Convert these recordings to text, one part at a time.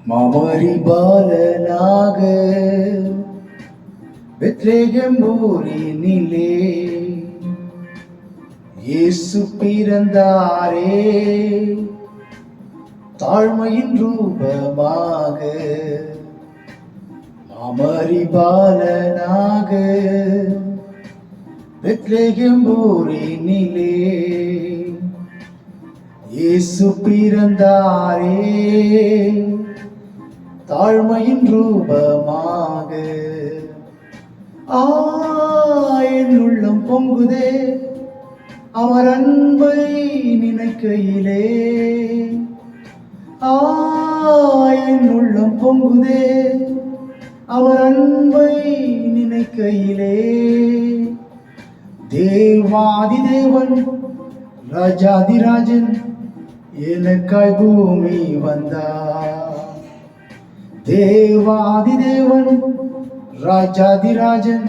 மாமரி பாலனாக Bethlehem ஊரினிலே இயேசு பிறந்தாரே. தாழ்மையின் ரூபமாக மாமரி பாலனாக பெத்லெகேம் ஊரினிலே இயேசு பிறந்தாரே. தாழ்மையின் ரூபமாக என் உள்ளம் பொங்குதே அவர் அன்பை நினைக்கையிலே. என் உள்ளம் பொங்குதே அவர் அன்பை நினைக்கையிலே. தேவாதி தேவன் ராஜாதிராஜன் எனக்காய் பூமி வந்தார். தேவாதி தேவன் ராஜாதிராஜன்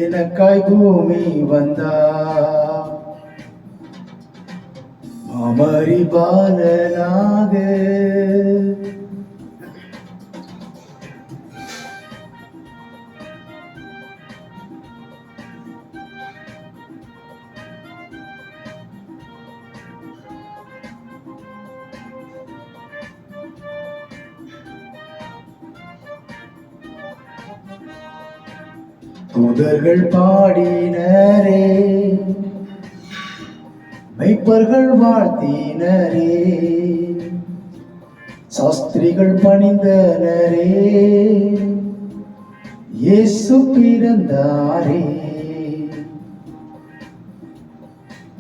எனக்காய் பூமி வந்தார். மாமரி பாலனாக தூதர்கள் பாடினரே, மெய்ப்பர்கள் வாழ்த்தினரே, சாஸ்திரிகள் பணிந்தனரே, இயேசு பிறந்தாரே.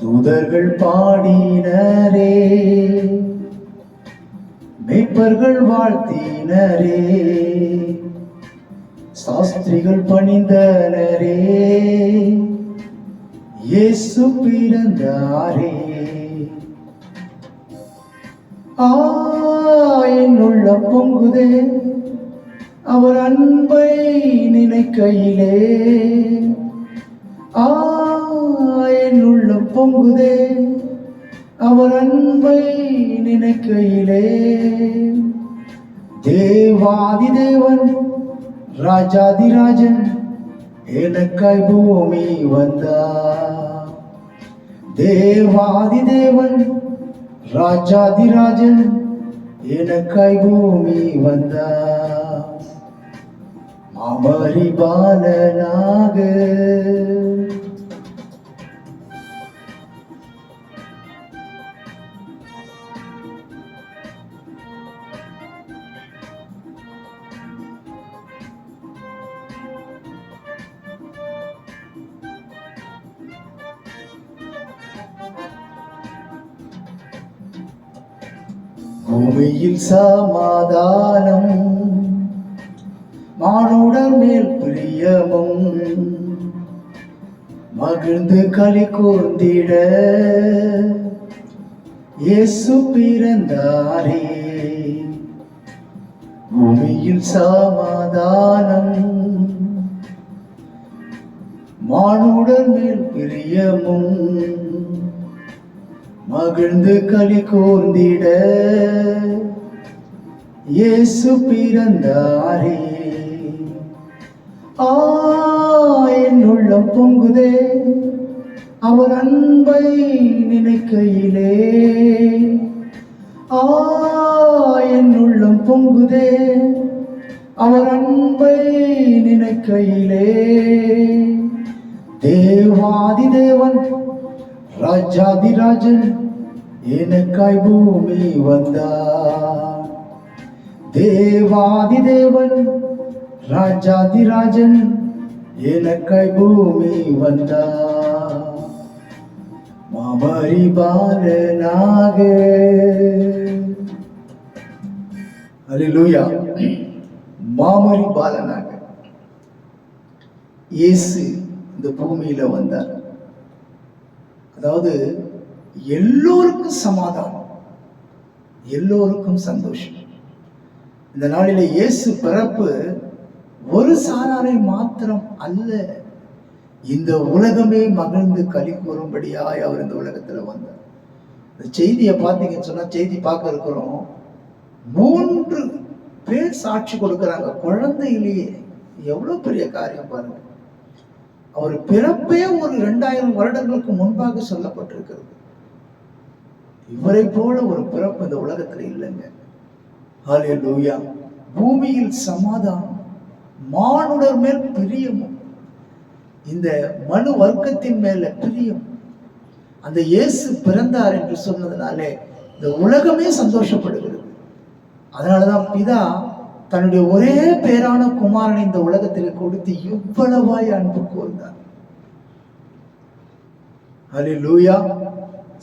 தூதர்கள் பாடினரே, மெய்ப்பர்கள் வாழ்த்தினரே, சாஸ்திரிகள் பணிந்தனரே, இயேசு பிறந்தாரே. என் உள்ளம் பொங்குதே அவர் அன்பை நினைக்கையிலே. என் உள்ளம் பொங்குதே அவர் அன்பை நினைக்கையிலே. தேவாதி தேவன் ராஜாதிராஜன் எனக்காய் பூமி வந்தார். தேவாதி தேவன் ராஜாதிராஜன் எனக்காய் பூமி வந்தார். மாமரி பாலனாக பூமியில் சமாதானம், மானுடர் மேல் பிரியமும், மகிழ்ந்து களி கூர்ந்திட இயேசு பிறந்தாரே. பூமியில் சமாதானம், மானுடர் மேல் பிரியமும், மகிழ்ந்து களி கூர்ந்திட இயேசு பிறந்தாரே. என் உள்ளம் பொங்குதே அவர் அன்பை நினைக்கையிலே. என் உள்ளம் பொங்குதே அவர் அன்பை நினைக்கையிலே. தேவாதி தேவன் ராஜாதிராஜன் எனக்காய் பூமி வந்தார். தேவாதி தேவன் ராஜாதிராஜன் எனக்காய் பூமி வந்தார். மாமரி பாலனாக. அல்லேலூயா. மாமரி பாலனாக இயேசு இந்த பூமியில வந்தார். அதாவது எல்லோருக்கும் சமாதானம், எல்லோருக்கும் சந்தோஷம். இந்த நாளிலே இயேசு பிறப்பு ஒரு சாராரை மாத்திரம் அல்ல, இந்த உலகமே மகிழ்ந்து களி கூறும்படியாய் அவர் இந்த உலகத்துல வந்தார். இந்த செய்தியை பார்த்தீங்கன்னு சொன்னா, செய்தி பார்க்க இருக்கிறோம், 3 பேர் சாட்சி கொடுக்கிறாங்க. குழந்தையிலேயே எவ்வளவு பெரிய காரியம் பாருங்க. அவர் பிறப்பே ஒரு 2000 வருடங்களுக்கு முன்பாக சொல்லப்பட்டிருக்கிறது. இவரை போல ஒரு பிறப்பு இந்த உலகத்துல இல்லைங்க. ஹல்லேலூயா. பூமியில் சமாதானம், மானுடர் மேல் பிரியமும், இந்த மனு வர்க்கத்தின் மேல பிரியம். அந்த இயேசு பிறந்தார் என்று சொன்னதுனாலே இந்த உலகமே சந்தோஷப்படுகிறது. அதனாலதான் பிதா தன்னுடைய ஒரே பேரான குமாரனை இந்த உலகத்தில் கொடுத்து இவ்வளவாய் அன்பு கூர்ந்தார். ஹல்லேலூயா.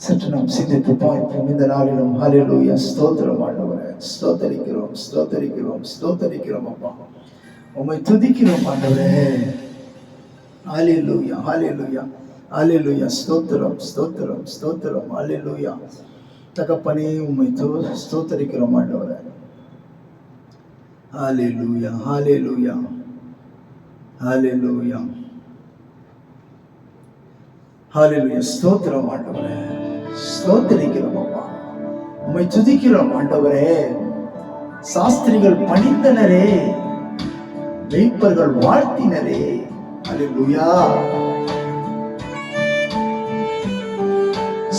சற்று நாம் சிந்தித்து பார்ப்போம் இந்த நாளிலும். ஹல்லேலூயா. ஸ்தோத்திரம் ஆண்டவரே, ஸ்தோத்தரிக்கிறோம், ஸ்தோத்தரிக்கிறோம், ஸ்தோத்தரிக்கிறோம் அப்பா. உம்மை துதிக்கிறோம் ஆண்டவரே. ஹல்லேலூயா, ஹல்லேலூயா, ஹல்லேலூயா. ஸ்தோத்திரம், ஸ்தோத்திரம், ஸ்தோத்திரம். ஹல்லேலூயா. தகப்பனே உம்மை ஸ்தோத்தரிக்கிறோம் ஆண்டவரே. ஹல்லேலூயா, ஹல்லேலூயா, ஹல்லேலூயா, ஹல்லேலூயா. ஸ்தோத்திரம் ஆண்டவரே, ஸ்தோத்திரிக்கிறோம் அப்பா. உம்மை துதிக்கிறோம் ஆண்டவரே. சாஸ்திரிகள் பணிந்தனரே, மேய்ப்பர்கள் வாழ்த்தினரே. ஹல்லேலூயா.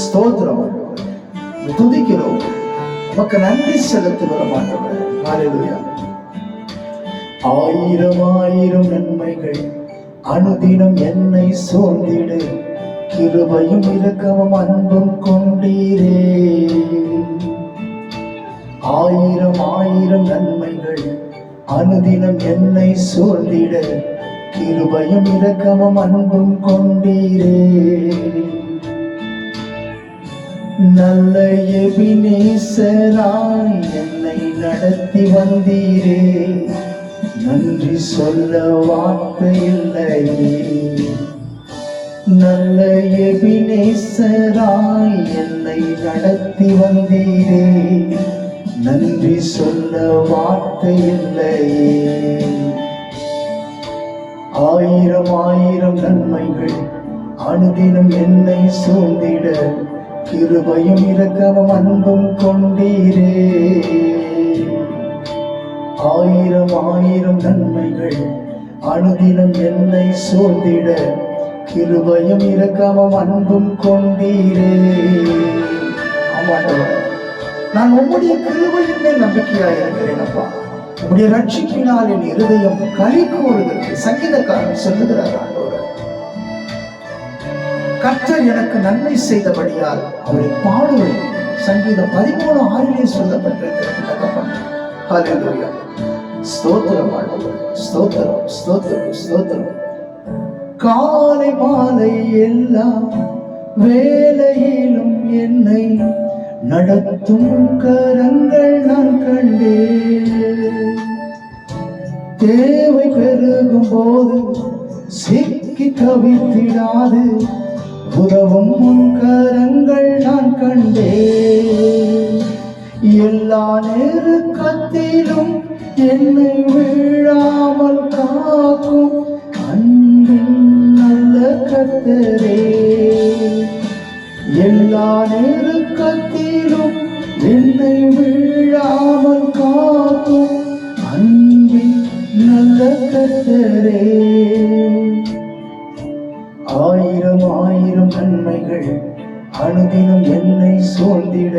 ஸ்தோத்திரம் ஆண்டவரே, துதிக்கிறோம். உமக்கு நன்றி செலுத்துகிறோம் ஆண்டவரே. ஹல்லேலூயா. ஆயிரம் ஆயிரம் நன்மைகள் அனுதினம் என்னை சூழ்ந்திடு, கிருபையும் இரக்கமும் அன்பும் கொண்டீரே. ஆயிரம் ஆயிரம் நன்மைகள் அனுதினம் என்னை சூழ்ந்திட, கிருபையும் இரக்கமும் அன்பும் கொண்டீரே. நல்ல எபினேசராய் என்னை நடத்தி வந்தீரே, நன்றி சொல்ல வார்த்தை இல்லையே. நல்ல எபினேசராய் என்னை நடத்தி வந்தீரே, நன்றி சொல்ல வார்த்தை இல்லையே. ஆயிரம் ஆயிரம் நன்மைகள் அனுதினம் என்னை சூழ்ந்திட, கிருபையும் இரக்கமும் அன்பும் கொண்டீரே. ஆயிரம் ஆயிரம் நன்மைகள் அனுதினம் என்னை சூழ்ந்திட, கிருபையும் இரக்கமும் அன்பும் கொண்டீரே. ஆமாண்டவர், நான் உம்முடைய கிருபையின் மேல் நம்பிக்கையாக இருக்கிறேன் அப்பா. உம்முடைய ரட்சிப்பினால் என் இருதயம் களி கூறுகிறது. சங்கீதக்காரன் சொல்லுகிறார் ஆண்டவர், கர்த்தர் எனக்கு நன்மை செய்தபடியால் அவரை பாடுவேன். சங்கீதம் 13:6 சொல்லப்பட்டிருக்கிறது தகப்பன். ஹல்லேலூயா. ஸ்தோத்திரம் ஆண்டவரே, ஸ்தோத்திரம், ஸ்தோத்திரம், ஸ்தோத்திரம். காலை மாலை எல்லா வேலையிலும் என்னை நடத்தும் கரங்கள் நான் கண்டேன். தேவை பெருகும் போது சிக்கி தவித்திடாது உதவும் உன் கரங்கள் நான் கண்டேன். எல்லா நெருக்கத்திலும் என்னை வீழாமல் காக்கும் அன்பின் நல்ல கர்த்தரே. எல்லா நெருக்கத்திலும் என்னை வீழாமல் காக்கும் அன்பின் நல்ல கர்த்தரே. ஆயிரம் ஆயிரம் நன்மைகள் அனுதினம் என்னை சூழ்ந்திட,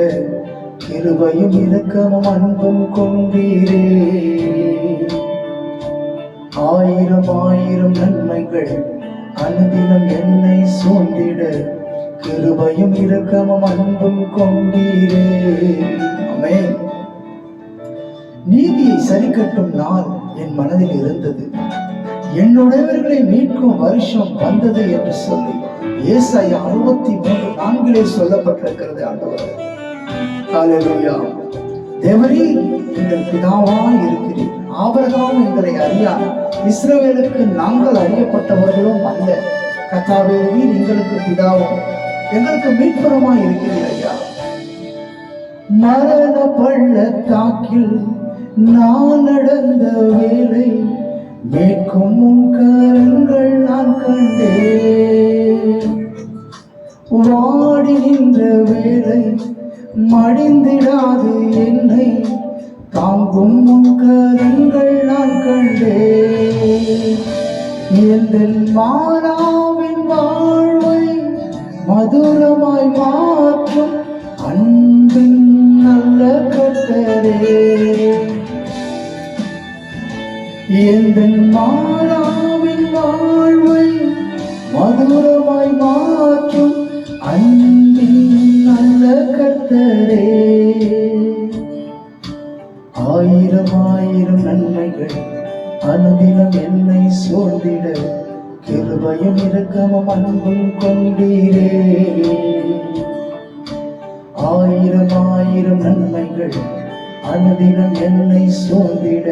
கிருபையும் இரக்கமும் அன்பும் கொண்டீரே. ஆயிரம் ஆயிரம் நன்மைகள் அனுதினம் என்னை சூழ்ந்திட, கிருபையும் இரக்கமும் அன்பும் கொண்டீரே. ஆமென். நீதியை சரிக்கட்டும் நாள் என் மனதில் இருந்தது, என்னுடையவர்களை மீட்கும் வருஷம் வந்தது என்று சொல்லி ஏசாயா 63:4 சொல்லப்பட்டிருக்கிறது ஆண்டவர். ஹல்லேலூயா. தேவரீர் எங்கள் பிதாவாய் இருக்கிறீர். ஆபிரகாம் எங்களை அறியார், இஸ்ரவேலுக்கு நாங்கள் அறியப்பட்டவர்களும் அல்ல. கர்த்தாவே, நீர் எங்களுக்கு பிதாவும் எங்களுக்கு மீட்பருமாய் இருக்கிறீர் ஐயா. மரண பள்ளத்தாக்கில் நான் நடந்த வேலை, மீட்கும் உன் கரங்கள் நான் கண்டேன். வாடி நின்ற வேலை மடிந்திடாது என்னை தாங்கும் உன் கரங்கள் நான் கண்டேன். எந்தன் மாறாவின் வாழ்வை மதுரமாய் மாற்றும் அன்பின் நல்ல கர்த்தரே. எந்தன் மாறாவின் வாழ்வை மதுரமாய் மாற்றும் அன்பின் நல்ல கர்த்தரே. ஆயிரம் ஆயிரம் நன்மைகள் அனுதினம் என்னை சூழ்ந்திட கிருபையும் இரக்கமும் அன்பும் கொண்டீரே. ஆயிரம் ஆயிரம் நன்மைகள் அனுதினம் என்னை சூழ்ந்திட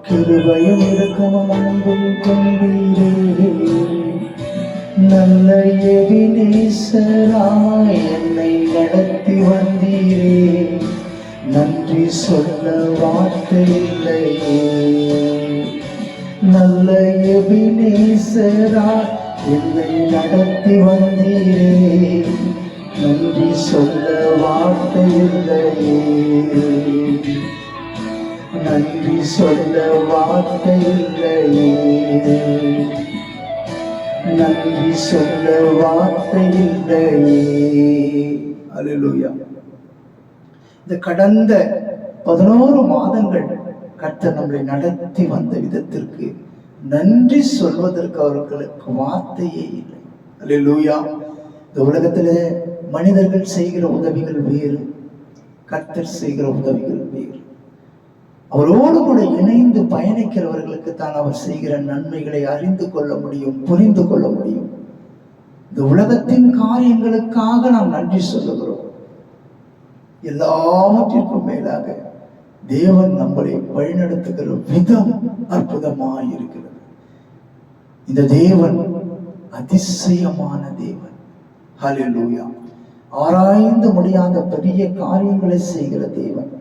கிருபையும் இரக்கமும் அன்பும் கொண்டீரே. நல்ல எபினேசராய் என்னை நடத்தி வந்தீரே. நன்றி சொல்ல வார்த்தை இல்லையே. நல்ல எபினேசராய் என்னை நடத்தி வந்தீரே. நன்றி சொல்ல வார்த்தை இல்லையே. நன்றி சொல்ல வார்த்தை இல்லையே. நன்றி சொல்ல வார்த்தை இல்லையே. அல்லேலூயா. இந்த கடந்த 11 மாதங்கள் கர்த்தர் நம்மளை நடத்தி வந்த விதத்திற்கு நன்றி சொல்வதற்கு அவர்களுக்கு வார்த்தையே இல்லை. அல்லேலூயா. இந்த உலகத்துல மனிதர்கள் செய்கிற உதவிகள் வேறு, கர்த்தர் செய்கிற உதவிகள் வேறு. அவரோடு கூட இணைந்து பயணிக்கிறவர்களுக்கு தான் அவர் செய்கிற நன்மைகளை அறிந்து கொள்ள முடியும், புரிந்து கொள்ள முடியும். இந்த உலகத்தின் காரியங்களுக்காக நாம் நன்றி சொல்லுகிறோம். எல்லாவற்றிற்கும் மேலாக தேவன் நம்மளை வழிநடத்துகிற விதம் அற்புதமாய் இருக்கிறது. இந்த தேவன் அதிசயமான தேவன். ஹல்லேலூயா. ஆராய்ந்து முடியாத பெரிய காரியங்களை செய்கிற தேவன்.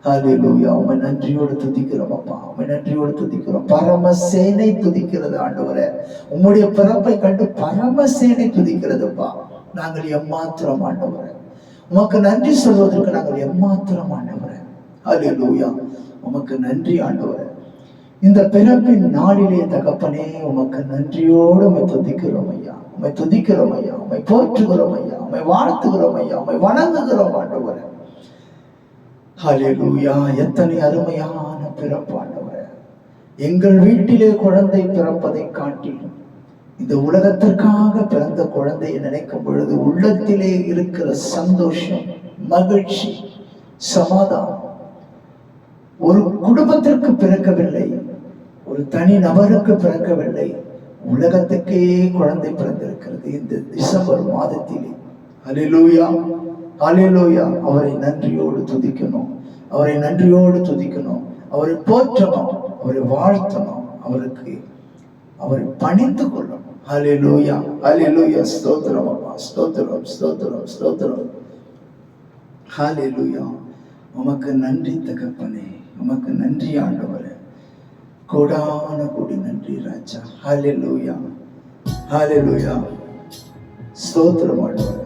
ஹல்லேலூயா. உம்மை நன்றியோடு துதிக்கிறோம் அப்பா. உம்மை நன்றியோடு துதிக்கிறோம். பரமசேனை துதிக்கிறது ஆண்டவரே. உம்முடைய பிறப்பை கண்டு பரமசேனை துதிக்கிறதுப்பா. நாங்கள் எம்மாத்திரம் ஆண்டவரே. உமக்கு நன்றி சொல்வதற்கு நாங்கள் எம்மாத்திரம் ஆண்டவரே. ஹல்லேலூயா. உமக்கு நன்றி ஆண்டவரே. இந்த பிறப்பின் நாளிலே தகப்பனே உமக்கு நன்றியோடு உம்மை துதிக்கிறோம் ஐயா. உம்மை துதிக்கிறோம் ஐயா. உம்மை போற்றுகிறோம் ஐயா. உம்மை வாழ்த்துகிறோம் ஐயா. உம்மை வணங்குகிறோம் ஆண்டவரே. ஹல்லேலூயா. எத்தனை அருமையான பிறப்பாண்டவரே. எங்கள் வீட்டிலே குழந்தை பிறப்பதை காட்டிலும் இந்த உலகத்திற்காக பிறந்த குழந்தையை நினைக்கும் பொழுது உள்ளத்திலே இருக்கிற சந்தோஷம், மகிழ்ச்சி, சமாதானம். ஒரு குடும்பத்திற்கு பிறக்கவில்லை, ஒரு தனி நபருக்கு பிறக்கவில்லை, உலகத்துக்கே குழந்தை பிறந்திருக்கிறது இந்த டிசம்பர் மாதத்திலே. ஹல்லேலூயா. ஹல்லேலூயா. அவரை நன்றியோடு துதிக்கணும், அவரை நன்றியோடு துதிக்கணும், அவரை போற்றணும், அவரை வாழ்த்தணும், அவரை பணிந்து கொள்ளணும். ஹல்லேலூயா. ஹல்லேலூயா. ஸ்தோத்திரம் அப்பா. ஸ்தோத்திரம், ஸ்தோத்திரம், ஸ்தோத்திரம். ஹல்லேலூயா. உமக்கு நன்றி தகப்பனே. உமக்கு நன்றி ஆண்டவரே. கோடான கோடி நன்றி ராஜா. ஹல்லேலூயா. ஹல்லேலூயா. ஸ்தோத்திரம் ஆண்டவரே.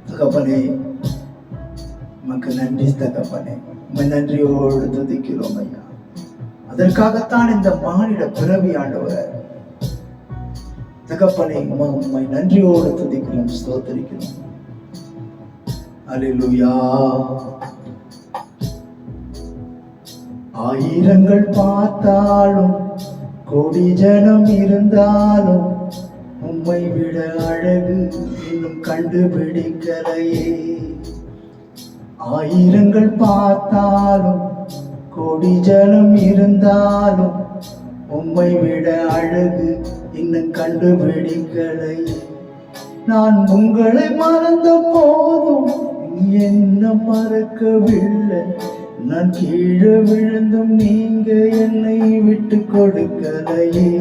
தகப்பனே உமக்கு நன்றி தகப்பனே. உம்மை நன்றியோடு துதிக்கிறோம் ஐயா. அதற்காகத்தான் இந்த மானிட பிறவி ஆண்டவரே. தகப்பனே உம்மை நன்றியோடு துதிக்கிறோம், ஸ்தோத்திரிக்கிறோம். அல்லேலூயா. ஆயிரங்கள் பார்த்தாலும் கோடி ஜனம் இருந்தாலும் உம்மை விட அழகு இன்னும் கண்டுபிடிக்கலையே. ஆயிரங்கள் பார்த்தாலும் கோடி ஜனம் இருந்தாலும் உம்மை விட அழகு இன்னும் கண்டுபிடிக்கலை. நான் உங்களை மறந்த போதும் என்ன மறக்கவில்லை. நான் கீழே விழுந்தும் நீங்க என்னை விட்டு கொடுக்கலையே.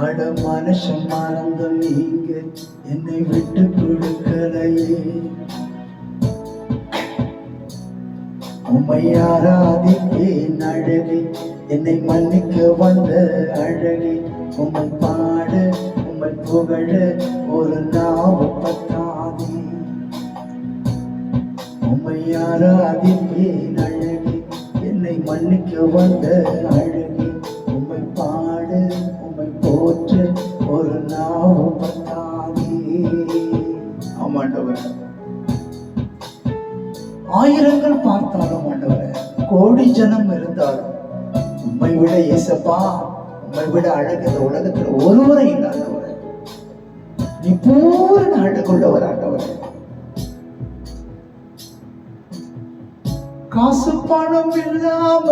அட மனுஷன் மறந்தும் நீங்க என்னை விட்டு கொடுக்கலையே. உம்மை ஆராதிப்பேன் அழகே, என்னை மன்னிக்க வந்த அழகே. உம்மை பாட உம்மை புகழ ஒரு நாவு பத்தாதே. உம்மை ஆராதிப்பேன் அழகே, என்னை மன்னிக்க வந்த அழகே. உம்மை பாட உம்மை போற்ற ஒரு நாவும் பத்தாதே. ஆமாண்டவர், ஆயிரங்கள் பார்த்தாலும் ஆண்டவரே, கோடி ஜனம் இருந்தாலும் உம்மை விட இயேசப்பா, உம்மை விட அழகு இந்த உலகத்தில் ஒருவரை இல்லாதவரே. நீ பூரண அழகுள்ளவர் ஆண்டவரே. காசு பணம் இல்லாம,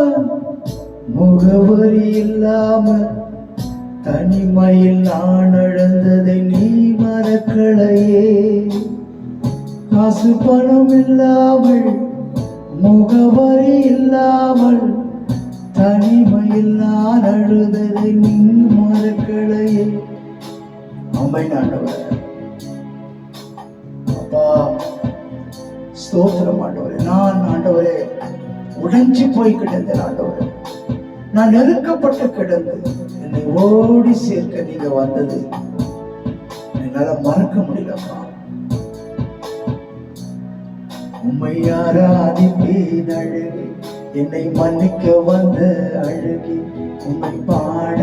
முகவரி இல்லாம, தனிமையில் நான் அழந்ததை நீ மறக்கலையே. காசு பணம் இல்லாமல், முகவரி இல்லாமல், தனிமையில் நான் அழுததை நீ மறக்கலையே. ஆமென் ஆண்டவரே. அப்பா ஸ்தோத்திரம் ஆண்டவரே. நான் ஆண்டவரே உடைஞ்சு போய் கிடந்தேன் ஆண்டவரே. நான் நெருக்கப்பட்டு கிடந்து என்னை ஓடி சேர்க்க நீங்க வந்தது என்னால மறக்க முடியலப்பா. உம்மை ஆராதிப்பேன் அழகே, என்னை மன்னிக்க வந்த அழகே. உம்மை பாட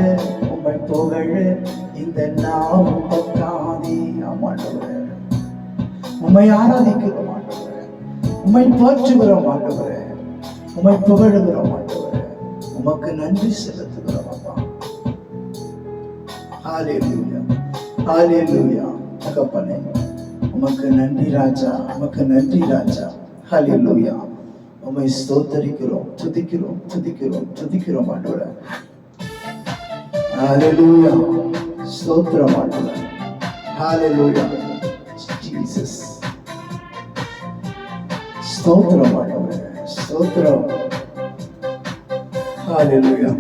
உம்மை புகழ இந்த நாவும் பத்தாதே. ஆமாண்டவரே, உம்மை ஆராதிக்கிறோம் ஆண்டவரே, உம்மை போற்றுகிறோம் ஆண்டவரே, உம்மை புகழுகிறோம் ஆண்டவரே, உமக்கு நன்றி செலுத்துகிறோம் அப்பா. ஹல்லேலூயா, ஹல்லேலூயா. தகப்பனே உமக்கு நன்றி ராஜா, உமக்கு நன்றி ராஜா. ஹல்லேலூயா. உம்மை ஸ்தோத்தரிக்கிறோம், துதிக்கிறோம், துதிக்கிறோம், துதிக்கிறோம் ஆண்டவரே. ஹல்லேலூயா. ஸ்தோத்திரம் ஆண்டவரே. ஹல்லேலூயா. ஜீசஸ். ஸ்தோத்திரம் ஆண்டவரே, ஸ்தோத்திரம். ஹல்லேலூயா.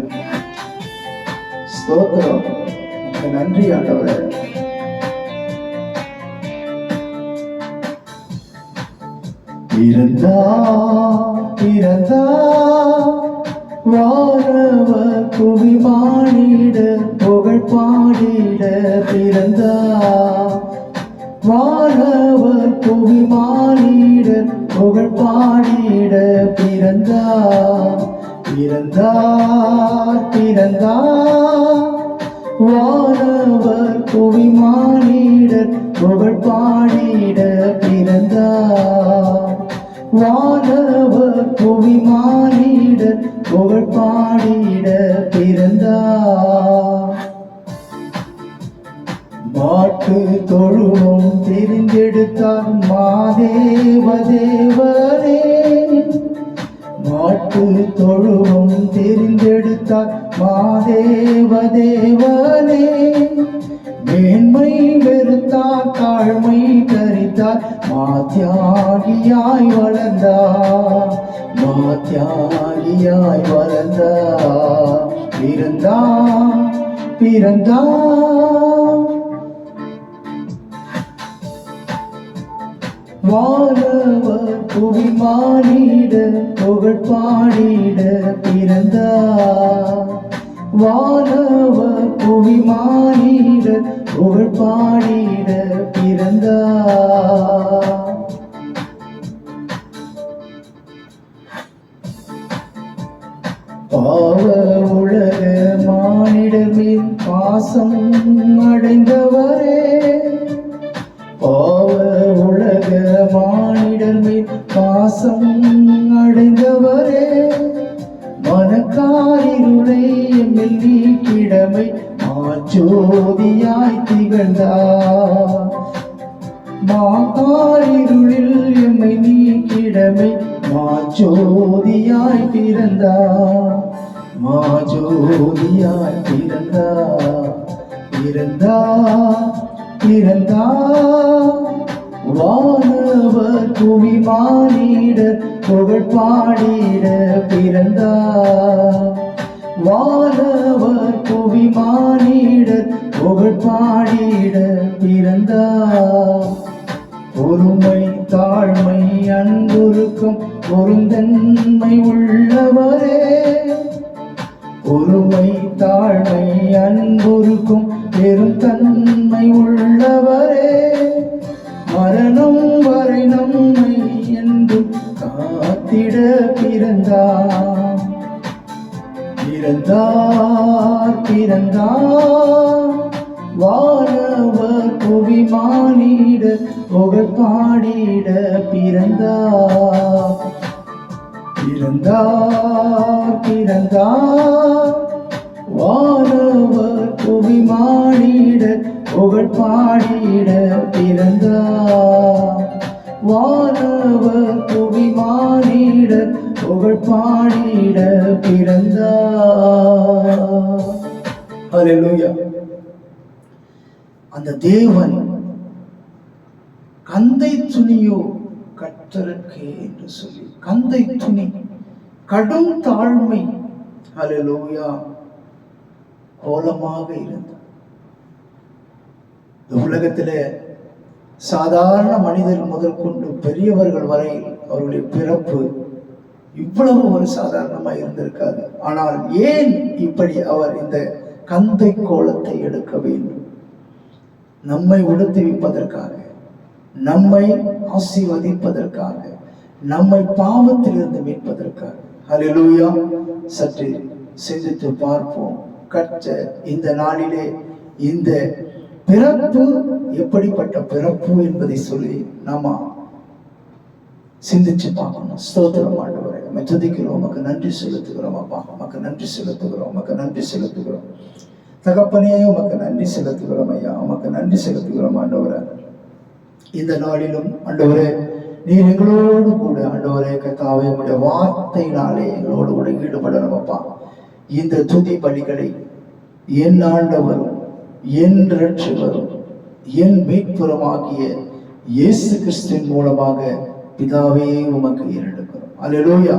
ஸ்தோத்திரம். உமக்கு நன்றி ஆண்டவரே. பிறந்தா பிறந்தா வானவ குவிமானிட புகழ் பாடிட. பிறந்தா வானவ குவிமானிட புகழ் பாடிட. பிறந்தா பிறந்தா பிறந்தா வானவர் குவிமானிட புகழ் பாடிட. பிறந்தா வானவர் புவிமானிட புகழ் பாடிட. பிறந்தா மாட்டு தொழுவம் தெரிந்தெடுத்தார் மாதேவ தேவனே. மாட்டு தொழுவம் தெரிந்தெடுத்தார் மாதேவ தேவனே. மேன்மை வெறுத்தார் தாழ்மை தரித்தார் மாத்தியாகியாய் வளர்ந்தார். மாத்தியாகியாய் வளர்ந்தார். பிறந்தா பிறந்தா வானவர் புவிமானிட புகழ் பாடிட. பிறந்தா வானவர் புவிமானிட புகழ் பாடிட. பிறந்தா பாவ உலக மானிடர் மேல் பாசம் அடைந்தவரே. பாவ உலக மானிடர் மேல் பாசம் அடைந்தவரே. மனக்காரிருளை எம்மில் நீக்கிடமை மாஜோதியாய் திகழ்ந்தார். மாகாரிருளில் எம்மை நீக்கிடமை மாஜோதியாய் பிறந்தார். மாஜோதியாய் பிறந்தார். பிறந்தார் பிறந்தார் வானவர் புவிமானிட புகழ் பாடிட. பிறந்தார் வானவர் புவிமானிட புகழ் பாடிட. பிறந்தார் பொறுமை தாழ்மை அன்புருக்கும் பொருந்தன்மை உள்ளவரே. பொறுமை தாழ்மை அன்புருக்கும் பெரும் தன்மை உள்ளவரே. மரணம் வரை நம்மை என்றும் பிறந்தார், பிறந்தார், பிறந்தார். வானவர் புவி மானிட புகழ் பாடிட பிறந்தார், பிறந்தார், பிறந்தார். வானவர் புவி மானிட புகழ் பாடிட பிறந்தார், வானவர் புவி மானிட புகழ் பாடிட பிறந்தார். ஹல்லேலூயா. அந்த தேவன் கந்தை துணியோ கர்த்தருக்கு என்று சொல்லி, கந்தை துணி, கடும் தாழ்மை, ஹல்லேலூயா, கோலமாக இருந்தார். இந்த உலகத்திலே சாதாரண மனிதர் முதல் கொண்டு பெரியவர்கள் வரை அவருடைய பிறப்பு இவ்வளவு ஒரு சாதாரணமாக இருந்திருக்காது. ஆனால் ஏன் இப்படி அவர் இந்த கந்தை கோலத்தை எடுக்க வேண்டும்? நம்மை உடுத்துவிப்பதற்காக, நம்மை ஆசீர்வதிப்பதற்காக, நம்மை பாவத்திலிருந்து மீட்பதற்காக. ஹல்லேலூயா. சற்று சிந்தித்து பார்ப்போம். கர்த்தர் இந்த நாளிலே இந்த பிறப்பு எப்படிப்பட்ட பிறப்பு என்பதை சொல்லி நாம சிந்திச்சு பார்க்கணும். ஸ்தோத்திரம் ஆண்டவரே, உம்மை துதிக்கிறோம், உமக்கு நன்றி செலுத்துகிறோம். அப்பா, உமக்கு நன்றி செலுத்துகிறோம், உமக்கு நன்றி செலுத்துகிறோம். தகப்பனே, உமக்கு நன்றி செலுத்துகிறோம். ஐயா, உமக்கு நன்றி செலுத்துகிறோம் ஆண்டவரே. இந்த நாளிலும் ஆண்டவரே, நீர் எங்களோடு கூட ஆண்டவரே கர்த்தாவே உம்முடைய வார்த்தையினாலே எங்களோடு கூட ஈடுபடணும். அப்பா, இந்த துதி பலிகளை என் ஆண்டவரும் என் இரட்சகரும் என் மீட்புறமாகிய இயேசு கிறிஸ்துவின் மூலமாக பிதாவே உமக்கு ஏறெடுக்கிறோம். அல்லேலூயா.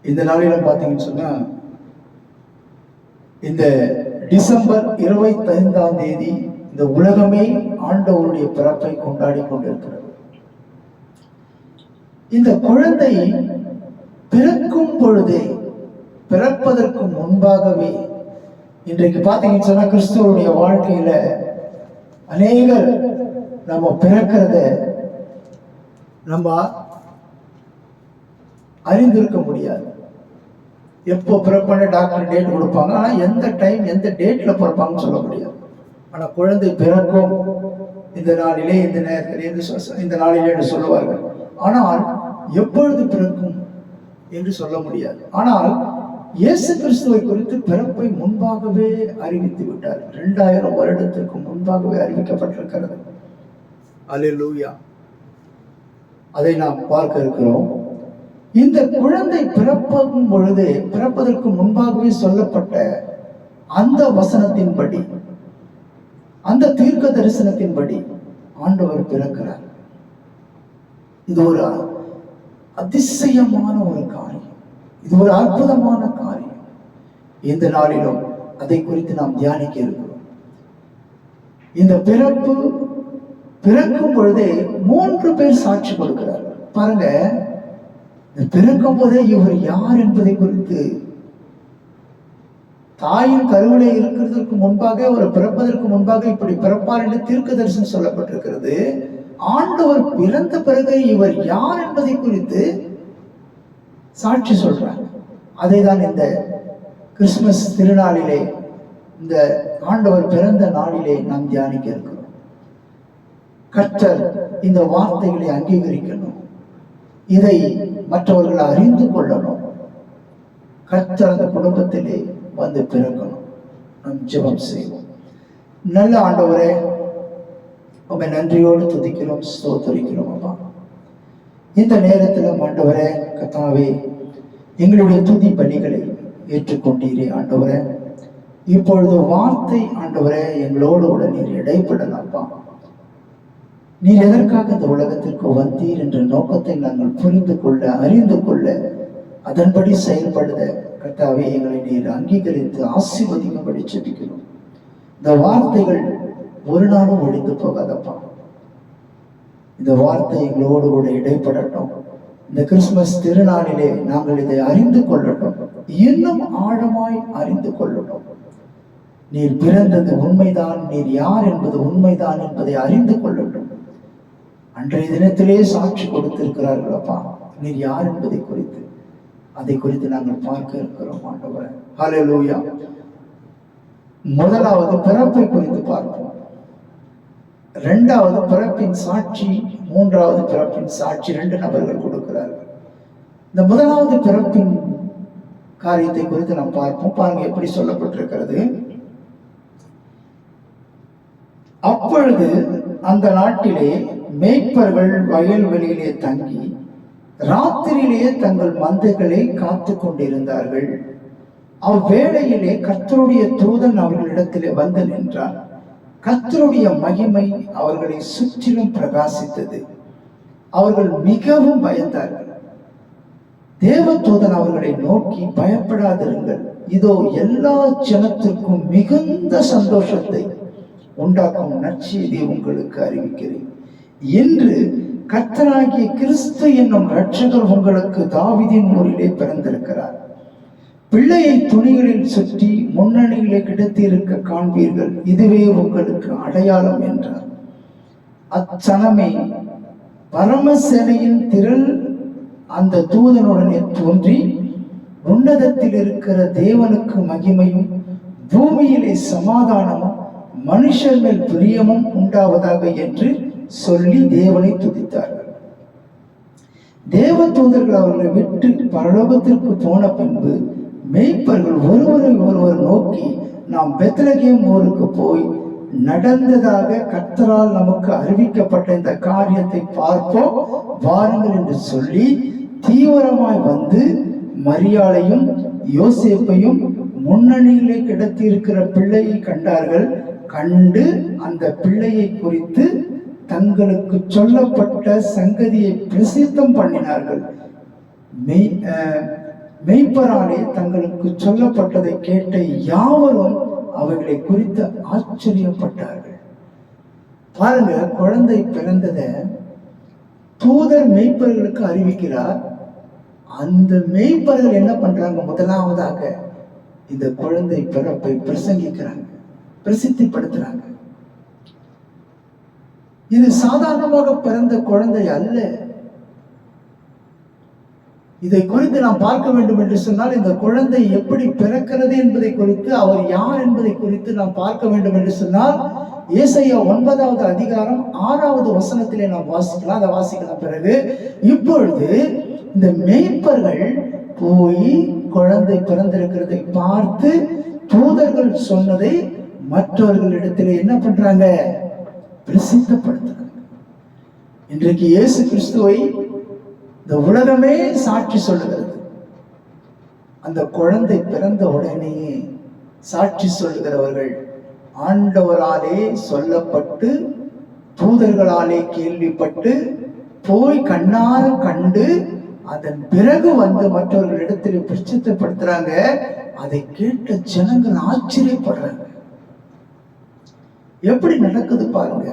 இந்த நாளில பாத்தீங்கன்னு சொன்னா, இந்த டிசம்பர் 25ஆம் தேதி இந்த உலகமே ஆண்டவருடைய பிறப்பை கொண்டாடி கொண்டிருக்கிறது. இந்த குழந்தை பிறக்கும் பொழுதே, பிறப்பதற்கு முன்பாகவே, இன்றைக்கு பாத்தீங்கன்னு சொன்னா கிறிஸ்துவனுடைய வாழ்க்கையில அநேகர் நம்ம பிறக்கிறத நம்ம அறிந்திருக்க முடியாது. எப்போ பிறப்பான டாக்டர் டேட் கொடுப்பாங்க, ஆனா எந்த டைம் எந்த டேட்ல பிறப்பாங்கன்னு சொல்ல முடியாது. ஆனா குழந்தை பிறக்கும் இந்த நாளிலே, இந்த நேரத்திலே, இந்த நாளிலே என்று சொல்லுவார்கள். ஆனால் எப்பொழுது பிறக்கும் என்று சொல்ல முடியாது. ஆனால் இயேசு கிறிஸ்துவை குறித்து பிறப்பை முன்பாகவே அறிவித்து விட்டார். 2000 வருடத்திற்கு முன்பாகவே அறிவிக்கப்பட்டிருக்கிறது. அல்லேலூயா. அதை நாம் பார்க்க இருக்கிறோம். இந்த குழந்தை பிறக்கும் பொழுது, பிறப்பதற்கு முன்பாகவே சொல்லப்பட்ட அந்த வசனத்தின்படி, அந்த தீர்க்க தரிசனத்தின்படி ஆண்டவர் பிறக்கிறார். இது ஒரு அதிசயமான ஒரு காரியம், இது ஒரு அற்புதமான காரியம். இந்த நாளிலும் அதை குறித்து நாம் தியானிக்க இருக்கிறோம். இந்த பிறக்கும் பொழுதே 3 பேர் சாட்சி கொடுக்கிறார்கள். பாருங்க, பிறக்கும் போதே இவர் யார் என்பதை குறித்து, தாயின் கருவிலே இருக்கிறதுக்கு முன்பாக, அவர் பிறப்பதற்கு முன்பாக இப்படி பிறப்பார் என்று தீர்க்க தரிசனம் சொல்லப்பட்டிருக்கிறது. ஆண்டவர் பிறந்த பிறகு இவர் யார் என்பதை குறித்து சாட்சி சொல்றாங்க. அதை தான் இந்த கிறிஸ்துமஸ் திருநாளிலே, இந்த ஆண்டவர் பிறந்த நாளிலே நாம் தியானிக்க இருக்கிறோம். கர்த்தர் இந்த வார்த்தைகளை அங்கீகரிக்கணும், இதை மற்றவர்கள் அறிந்து கொள்ளணும். கர்த்தர் அந்த குடும்பத்திலே வந்து பிறக்கணும். நாம் ஜெபம் செய்வோம். நல்ல ஆண்டவரே, உம்மை நன்றியோடு துதிக்கிறோம், ஸ்தோத்திரிக்கிறோம். அப்பா, இந்த நேரத்தில் ஆண்டவரே கர்த்தாவே, எங்களுடைய துதி பலிகளை ஏற்றுக்கொண்டீரே ஆண்டவரே. இப்பொழுது வார்த்தை ஆண்டவரே எங்களோடு கூட நீர் இடைப்படலாம்ப்பா. நீர் எதற்காக இந்த உலகத்திற்கு வந்தீர் என்ற நோக்கத்தை நாங்கள் புரிந்து கொள்ள, அறிந்து கொள்ள, அதன்படி செயல்படுத கர்த்தாவே எங்களை நீர் அங்கீகரித்து ஆசீர்வதிக்கும்படி ஜெபிக்கிறோம். இந்த வார்த்தைகள் ஒரு நாளும் ஒழிந்து போகாதப்பா. இந்த வார்த்தை எங்களோடு கூட இடைப்படட்டும். இந்த கிறிஸ்துமஸ் திருநாளிலே நாங்கள் இதை அறிந்து கொள்ளட்டும், இன்னும் ஆழமாய் அறிந்து கொள்ளட்டும். நீர் பிறந்தது உண்மைதான், நீர் யார் என்பது உண்மைதான் என்பதை அறிந்து கொள்ளட்டும். அன்றைய தினத்திலே சாட்சி கொடுத்திருக்கிறார்களப்பா, நீர் யார் என்பதை குறித்து. அதை குறித்து நாங்கள் பார்க்க இருக்கிறோம் ஆண்டவரே. ஹல்லேலூயா. முதலாவது பிறப்பை குறித்து பார்ப்போம். இரண்டாவது பிறப்பின் சாட்சி, மூன்றாவது பிறப்பின் சாட்சி. 2 நபர்கள் கொடுக்கிறார்கள். இந்த முதலாவது பிறப்பின் காரியத்தை குறித்து நாம் பார்ப்போம். பாருங்க எப்படி சொல்லப்பட்டிருக்கிறது. அப்பொழுது அந்த நாட்டிலே மேய்ப்பர்கள் வயல்வெளியிலே தங்கி ராத்திரியிலே தங்கள் மந்தைகளை காத்து கொண்டிருந்தார்கள். அவ்வேளையிலே கர்த்தருடைய தூதன் அவர்களிடத்திலே வந்து நின்றார். கர்த்தருடைய மகிமை அவர்களை சுற்றிலும் பிரகாசித்தது. அவர்கள் மிகவும் பயந்தார்கள். தேவதூதன் அவர்களை நோக்கி, பயப்படாதிருங்கள், இதோ எல்லா ஜனத்திற்கும் மிகுந்த சந்தோஷத்தை உண்டாக்கும் நற்செய்தி உங்களுக்கு அறிவிக்கிறேன். இன்று கர்த்தராகிய கிறிஸ்து என்னும் இரட்சகர் உங்களுக்கு தாவீதின் ஊரிலே பிறந்திருக்கிறார். பிள்ளையை துணிகளில் சுற்றி முன்னணியிலே கிடத்தி இருக்க காண்பீர்கள், இதுவே உங்களுக்கு அடையாளம் என்றார். அச்சனமே பரமசேனையின் திரள் அந்த தூதனுடனே தோன்றி, உன்னதத்தில் இருக்கிற தேவனுக்கு மகிமையும் பூமியிலே சமாதானமும் மனுஷர் மேல் பிரியமும் உண்டாவதாக என்று சொல்லி தேவனை துதித்தார்கள். தேவ தூதர்கள் அவர்களை விட்டு பரலோகத்திற்கு போன பின்பு மேய்ப்பர்கள் ஒருவரை ஒருவர் நோக்கி, நாம் பெத்லகேம் ஊருக்கு போய் நடந்ததாக கர்த்தரால் நமக்கு அறிவிக்கப்பட்ட இந்த காரியத்தை பார்ப்போம் வாருங்கள் என்று சொல்லி தீவிரமாய் வந்து மரியாளையும் யோசேப்பையும் முன்னணியிலே கிடத்தி இருக்கிற பிள்ளையை கண்டார்கள். கண்டு அந்த பிள்ளையை குறித்து தங்களுக்கு சொல்லப்பட்ட சங்கதியை பிரசித்தம் பண்ணினார்கள். மெய்ப்பராலே தங்களுக்கு சொல்லப்பட்டதை கேட்ட யாவரும் அவர்களை குறித்து ஆச்சரியப்பட்டார்கள். பாருங்க, குழந்தை பிறந்ததை தூதர் மெய்ப்பர்களுக்கு அறிவிக்கிறார். அந்த மெய்ப்பர்கள் என்ன பண்றாங்க? முதலாவதாக இந்த குழந்தை பிறப்பை பிரசங்கிக்கிறாங்க, பிரசித்திப்படுத்துறாங்க. இது சாதாரணமாக பிறந்த குழந்தை அல்ல. இதை குறித்து நாம் பார்க்க வேண்டும் என்று சொன்னால், இந்த குழந்தை எப்படி பிறக்கிறது என்பதை குறித்து, அவர் யார் என்பதை குறித்து நாம் பார்க்க வேண்டும் என்று சொன்னால், ஏசாயா 9வது அதிகாரம் 6வது வசனத்திலே நாம் வாசிக்கலாம். அதை வாசிக்கலாம். பிறகு இப்பொழுது இந்த மேய்ப்பர்கள் போய் குழந்தை பிறந்திருக்கிறதை பார்த்து தூதர்கள் சொன்னதை மற்றவர்களிடத்திலே என்ன பண்றாங்க? பிரசித்தப்படுத்துறாங்க. இன்றைக்கு இயேசு கிறிஸ்துவை இந்த உலகமே சாட்சி சொல்லுகிறது. அந்த குழந்தை பிறந்த உடனேயே சாட்சி சொல்லுகிறவர்கள் ஆண்டவராலே சொல்லப்பட்டு தூதர்களாலே கேள்விப்பட்டு போய் கண்ணார கண்டு அதன் பிறகு வந்து மற்றவர்களிடத்தில் பிரசித்தப்படுத்துறாங்க. அதை கேட்ட ஜனங்கள் ஆச்சரியப்படுறாங்க. எப்படி நடக்குது பாருங்க.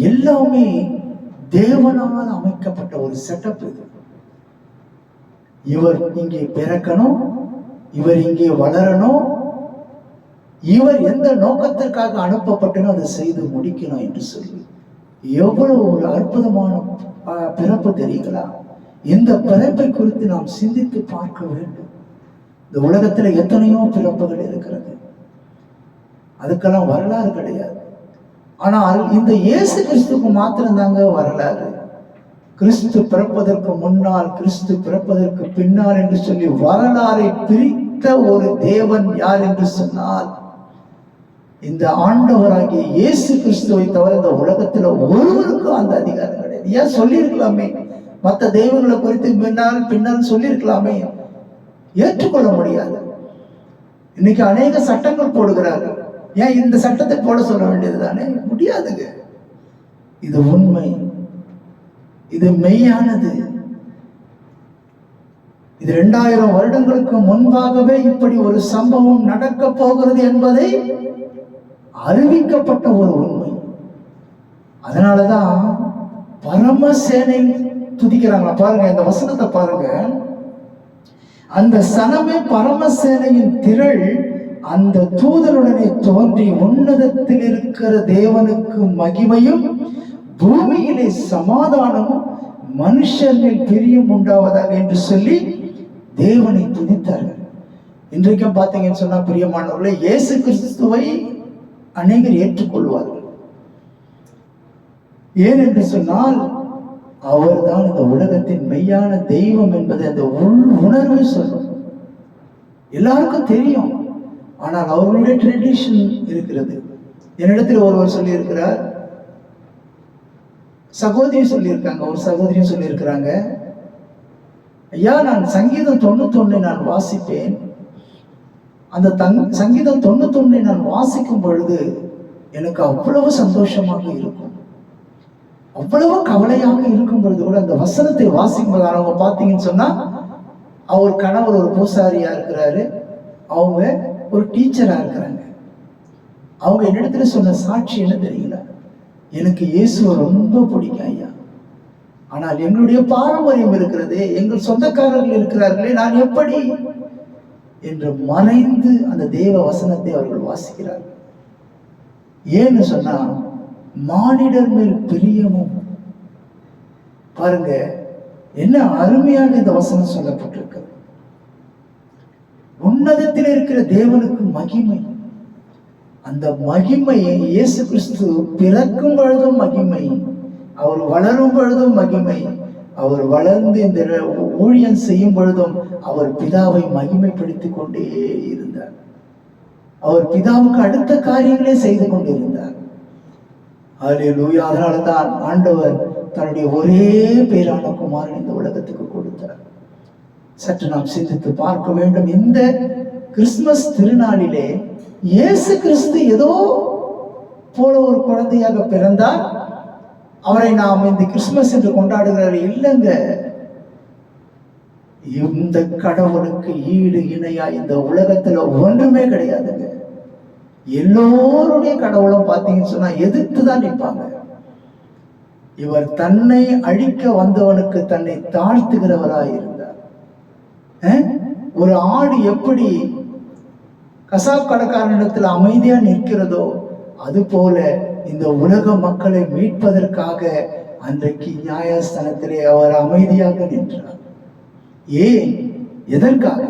எல்லாமே தேவனால் அமைக்கப்பட்ட ஒரு செட்டப் இது. இவர் இங்கே பிறக்கணும், இவர் இங்கே வளரணும், இவர் எந்த நோக்கத்திற்காக அனுப்பப்பட்டனோ அதை செய்து முடிக்கணும் என்று சொல்லி எவ்வளவு ஒரு அற்புதமான பிறப்பு தெரியுங்களா? இந்த பிறப்பை குறித்து நாம் சிந்தித்து பார்க்க வேண்டும். இந்த உலகத்துல எத்தனையோ பிறப்புகள் இருக்கிறது, அதுக்கெல்லாம் வரலாறு கிடையாது. ஆனால் இந்த இயேசு கிறிஸ்துக்கு மாத்திரம்தாங்க வரலாறு. கிறிஸ்து பிறப்பதற்கு முன்னால், கிறிஸ்து பிறப்பதற்கு பின்னால் என்று சொல்லி வரலாறை பிரித்த ஒரு தேவன் யார் என்று சொன்னால் இந்த ஆண்டவராகிய இயேசு கிறிஸ்துவை தவிர இந்த உலகத்துல ஒருவருக்கும் அந்த அதிகாரம் கிடையாது. ஏன் சொல்லியிருக்கலாமே, மற்ற தெய்வங்களை குறித்து பின்னால் சொல்லியிருக்கலாமே, ஏற்றுக்கொள்ள முடியாது. இன்னைக்கு அநேக சட்டங்கள் போடுகிறார்கள். ஏன் இந்த சட்டத்தை போட சொல்ல வேண்டியது தானே? முடியாதுங்க. இது உண்மை, இது மெய்யானது. இது 2000 வருடங்களுக்கு முன்பாகவே இப்படி ஒரு சம்பவம் நடக்க போகிறது என்பதை அறிவிக்கப்பட்ட ஒரு உண்மை. அதனாலதான் பரமசேனை துதிக்கிறாங்க. பாருங்க, இந்த வசனத்தை பாருங்க. அந்த சனமே பரமசேனையின் திரள் அந்த தூதருடனே தோன்றி, உன்னதத்தில் இருக்கிற தேவனுக்கு மகிமையும் பூமியிலே சமாதானமும் மனுஷர் மேல் பிரியம் உண்டாவதாக என்று சொல்லி தேவனை துதித்தார்கள். இன்றைக்கும் பார்த்தீங்கன்னு சொன்னா பிரியமானவர்களே, இயேசு கிறிஸ்துவை அநேகர் ஏற்றுக்கொள்வார்கள். ஏன் என்று சொன்னால் அவர்தான் இந்த உலகத்தின் மெய்யான தெய்வம் என்பதை அந்த உணர்வு சொல்லும். எல்லாருக்கும் தெரியும். ஆனால் அவர்களுடைய ட்ரெடிஷன் இருக்கிறது. என்னிடத்தில் ஒருவர் சொல்லி இருக்கிறார், சகோதரி சொல்லியிருக்காங்க, ஒரு சகோதரி சொல்லியிருக்கிறாங்க, ஐயா நான் சங்கீதம் 91 நான் வாசிப்பேன். அந்த சங்கீதம் 91 நான் வாசிக்கும் பொழுது எனக்கு அவ்வளவு சந்தோஷமாக இருக்கும். அவ்வளவு கவலையாக இருக்கும் பொழுது கூட அந்த வசனத்தை வாசிக்கும் போது அவங்க பார்த்தீங்கன்னு சொன்னா, அவர் கணவர் ஒரு பூசாரியா இருக்கிறாரு, அவங்க ஒரு டீச்சரா இருக்கிறாங்க. அவங்க என்னிடத்துல சொன்ன சாட்சி என்ன தெரியல, எனக்கு இயேசுவை ரொம்ப பிடிக்கும் ஐயா, ஆனால் எங்களுடைய பாரம்பரியம் இருக்கிறது, எங்கள் சொந்தக்காரர்கள் இருக்கிறார்களே, நான் எப்படி என்று மறைந்து அந்த தேவ வசனத்தை அவர்கள் வாசிக்கிறார்கள். ஏன்னு சொன்னா மானிடர் மேல் பிரியமும். பாருங்க என்ன அருமையாக இந்த வசனம் சொல்லப்பட்டிருக்கிறது. உன்னதத்தில் இருக்கிற தேவனுக்கு மகிமை. அந்த மகிமையை இயேசு கிறிஸ்து பிறக்கும் பொழுதும் மகிமை, அவர் வளரும் பொழுதும் மகிமை, அவர் வளர்ந்து இந்த ஊழியம் செய்யும் பொழுதும் அவர் பிதாவை மகிமைப்படுத்திக் கொண்டே இருந்தார். அவர் பிதாவுக்கு அடுத்த காரியங்களே செய்து கொண்டிருந்தார். ஹல்லேலூயா. அதனால தான் ஆண்டவர் தன்னுடைய ஒரே பேரான குமாரன் இந்த உலகத்துக்கு கொடுத்தார். சற்று நாம் சிந்தித்து பார்க்க வேண்டும். இந்த கிறிஸ்துமஸ் திருநாளிலே இயேசு கிறிஸ்து ஏதோ போல ஒரு குழந்தையாக பிறந்தார், அவரை நாம் இந்த கிறிஸ்துமஸ் என்று கொண்டாடுகிறார். இல்லைங்க, இந்த கடவுளுக்கு ஈடு இணையா இந்த உலகத்துல ஒன்றுமே கிடையாதுங்க. எல்லோருடைய கடவுளும் பார்த்தீங்கன்னு சொன்னா எதிர்த்து தான் நிற்பாங்க. இவர் தன்னை அழிக்க வந்தவனுக்கு தன்னை தாழ்த்துகிறவராய் இருந்தார். ஒரு ஆடு எப்படி கசாப் கடைக்காரனிடத்தில் அமைதியா நிற்கிறதோ அது போல இந்த உலக மக்களை மீட்பதற்காக அன்றைக்கு நியாயஸ்தானத்திலே அவர் அமைதியாக நின்றார். ஏன்? எதற்காக?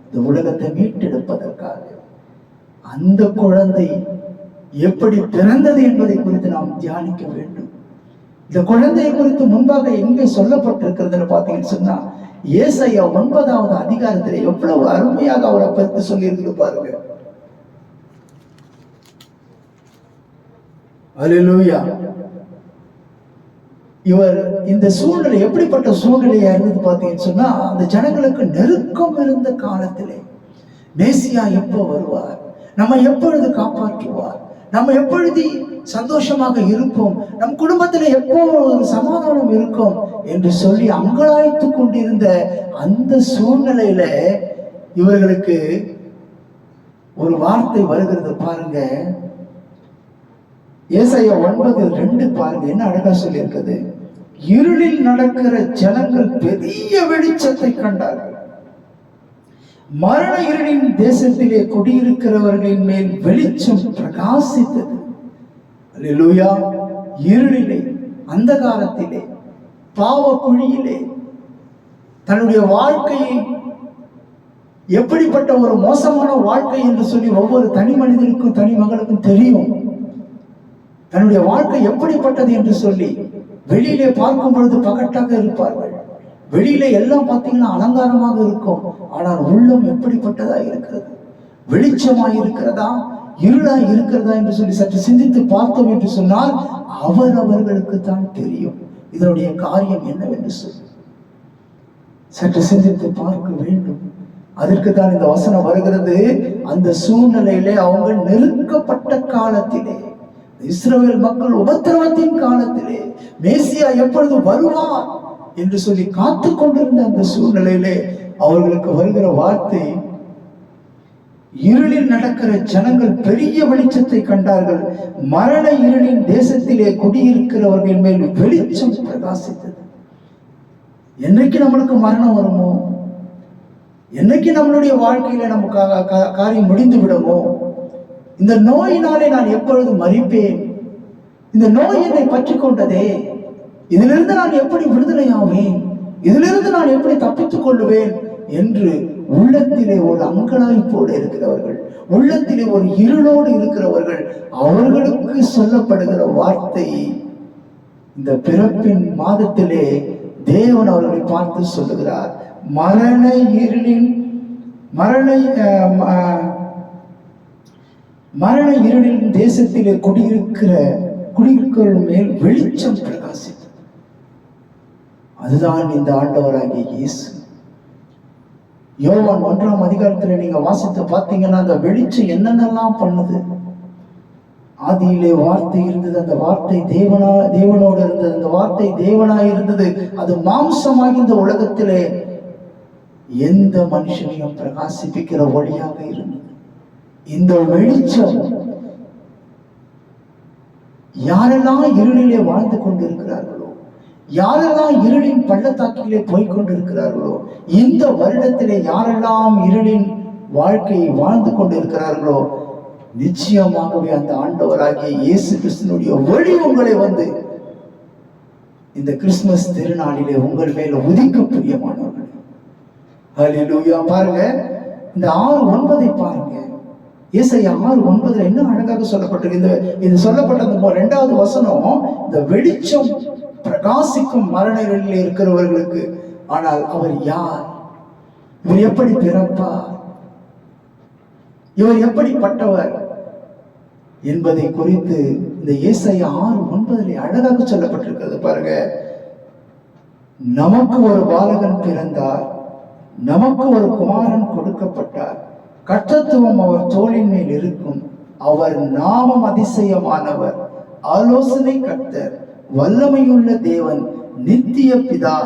இந்த உலகத்தை மீட்டெடுப்பதற்காக. அந்த குழந்தை எப்படி பிறந்தது என்பதை குறித்து நாம் தியானிக்க வேண்டும். இந்த குழந்தையை குறித்து முன்பாக எங்கே சொல்லப்பட்டிருக்கிறதுன்னு பார்த்தீங்கன்னு சொன்னா, ஏசாயா 9வது அதிகாரத்தில் எவ்வளவு அருமையாக அவரை பற்றி சொல்லி இருக்குது பாருங்க. அல்லேலூயா. இவர் இந்த சூழ்நிலை எப்படிப்பட்ட சூழ்நிலையா இருந்தது பார்த்தீங்கன்னு சொன்னா, அந்த ஜனங்களுக்கு நெருக்கம் இருந்த காலத்திலே மேசியா எப்போ வருவார், நம்ம எப்பொழுது காப்பாற்றுவார், நம்ம எப்பொழுது சந்தோஷமாக இருப்போம், நம் குடும்பத்தில் எப்போ ஒரு சமாதானம் இருக்கும் என்று சொல்லி அங்கலாய்த்து கொண்டிருந்த அந்த சூழ்நிலையில இவர்களுக்கு ஒரு வார்த்தை வருகிறது பாருங்க. ஏசாயா 9:2 பாருங்க, என்ன அழகா சொல்லி இருக்குது. இருளில் நடக்கிற ஜனங்கள் பெரிய வெளிச்சத்தை கண்டார்கள், மரண இருளின் தேசத்திலே குடியிருக்கிறவர்களின் மேல் வெளிச்சம் பிரகாசித்தது. அல்லேலூயா. இருளிலே, அந்தகாரத்திலே, பாவ குழியிலே தன்னுடைய வாழ்க்கையை எப்படிப்பட்ட ஒரு மோசமான வாழ்க்கை என்று சொல்லி ஒவ்வொரு தனி மனிதனுக்கும் தனி மகளுக்கும் தெரியும். தன்னுடைய வாழ்க்கை எப்படிப்பட்டது என்று சொல்லி வெளியிலே பார்க்கும் பொழுது பகட்டாக இருப்பார்கள். வெளியில எல்லாம் பார்த்தீங்கன்னா அலங்காரமாக இருக்கும், ஆனால் உள்ளம் எப்படிப்பட்டதா இருக்கிறது, வெளிச்சமாய் இருக்கிறதா, இருளாய் இருக்கிறதா என்று சொல்லி சற்று சிந்தித்து பார்த்தோம் என்று சொன்னால் அவர்களுக்கு தான் தெரியும் இதனுடைய காரியம் என்னவென்று சொல்லி. சற்று சிந்தித்து பார்க்க வேண்டும். அதற்கு தான் இந்த வசனம் வருகிறது. அந்த சூழ்நிலையிலே அவங்க நெருக்கப்பட்ட காலத்திலே, இஸ்ரவேல் மக்கள் உபத்திரவத்தின் காலத்திலே மேசியா எப்பொழுது வருவார் என்று சொல்லி காத்து கொண்டிருந்த அந்த சூழ்நிலையிலே அவர்களுக்கு வருகிற வார்த்தை, இருளில் நடக்கிற ஜனங்கள் பெரிய வெளிச்சத்தை கண்டார்கள், மரண இருளின் தேசத்திலே குடியிருக்கிறவர்கள் மேல் வெளிச்சம் பிரகாசித்தது. என்னைக்கு நம்மளுக்கு மரணம் வருமோ, என்னைக்கு நம்மளுடைய வாழ்க்கையில நம்ம காரியம் முடிந்து விடுமோ, இந்த நோயினாலே நான் எப்பொழுது மறிப்பேன், இந்த நோய் என்னை பற்றி கொண்டதே, இதிலிருந்து நான் எப்படி விடுதலையாவேன், இதிலிருந்து நான் எப்படி தப்பித்துக் கொள்ளுவேன் என்று உள்ளத்திலே ஒரு அங்கலாய்ப்போடு இருக்கிறவர்கள், உள்ளத்திலே ஒரு இருளோடு இருக்கிறவர்கள், அவர்களுக்கு சொல்லப்படுகிற வார்த்தை, இந்த பிறப்பின் மாதத்திலே தேவன் அவர்களை பார்த்து சொல்லுகிறார், மரண இருளின் தேசத்திலே குடியிருக்கிற மேல் வெளிச்சம் பிரகாசித்தது. அதுதான் இந்த ஆண்டவராகிய இயேசு. யோவான் 1ஆம் அதிகாரத்துல நீங்க வாசித்து பார்த்தீங்கன்னா அந்த வெளிச்சம் என்னென்னலாம் பண்ணுது. ஆதியிலே வார்த்தை இருந்தது, அந்த வார்த்தை தேவனோடு இருந்தது, அந்த வார்த்தை தேவனாய் இருந்தது, அது மாம்சமாகி இந்த உலகத்திலே எந்த மனுஷனையும் பிரகாசிப்பிக்கிற ஒளியாக இருந்தது. இந்த வெளிச்சம் யாரெல்லாம் இருளிலே வாழ்ந்து கொண்டிருக்கிறார்களோ, யாரெல்லாம் இருளின் பள்ளத்தாக்கிலே போய்கொண்டிருக்கிறார்களோ, இந்த வருடத்திலே யாரெல்லாம் இருளின் வாழ்க்கையை வாழ்ந்து கொண்டிருக்கிறார்களோ, நிச்சயமாகவே அந்த ஆண்டவராகிய இயேசு கிறிஸ்துவினுடைய ஒளி உங்களை வந்து இந்த கிறிஸ்துமஸ் திருநாளிலே உங்கள் மேல உதிக்க பிரியமானவர்கள். ஹல்லேலூயா. பாருங்க, இந்த 6:9 பாருங்க. ஏசாயா 6:9 என்ன அழகாக சொல்லப்பட்டிருக்கு. இது சொல்லப்பட்ட அந்த 2வது வசனம், இந்த வெளிச்சம் பிரகாசிக்கும் மரணங்களில் இருக்கிறவர்களுக்கு. ஆனால் அவர் யார், இவர் எப்படி பிறப்பார், இவர் எப்படிப்பட்டவர் என்பதை குறித்து இந்த ஏசாயா 6:9 அழகாக சொல்லப்பட்டிருக்கிறது. பாருங்க, நமக்கு ஒரு பாலகன் பிறந்தார், நமக்கு ஒரு குமாரன் கொடுக்கப்பட்டார், கர்த்தத்துவம் அவர் தோளின் மேல் இருக்கும், அவர் நாமம் அதிசயமானவர், ஆலோசனை கர்த்தர், வல்லமையுள்ள தேவன், நித்திய பிதா,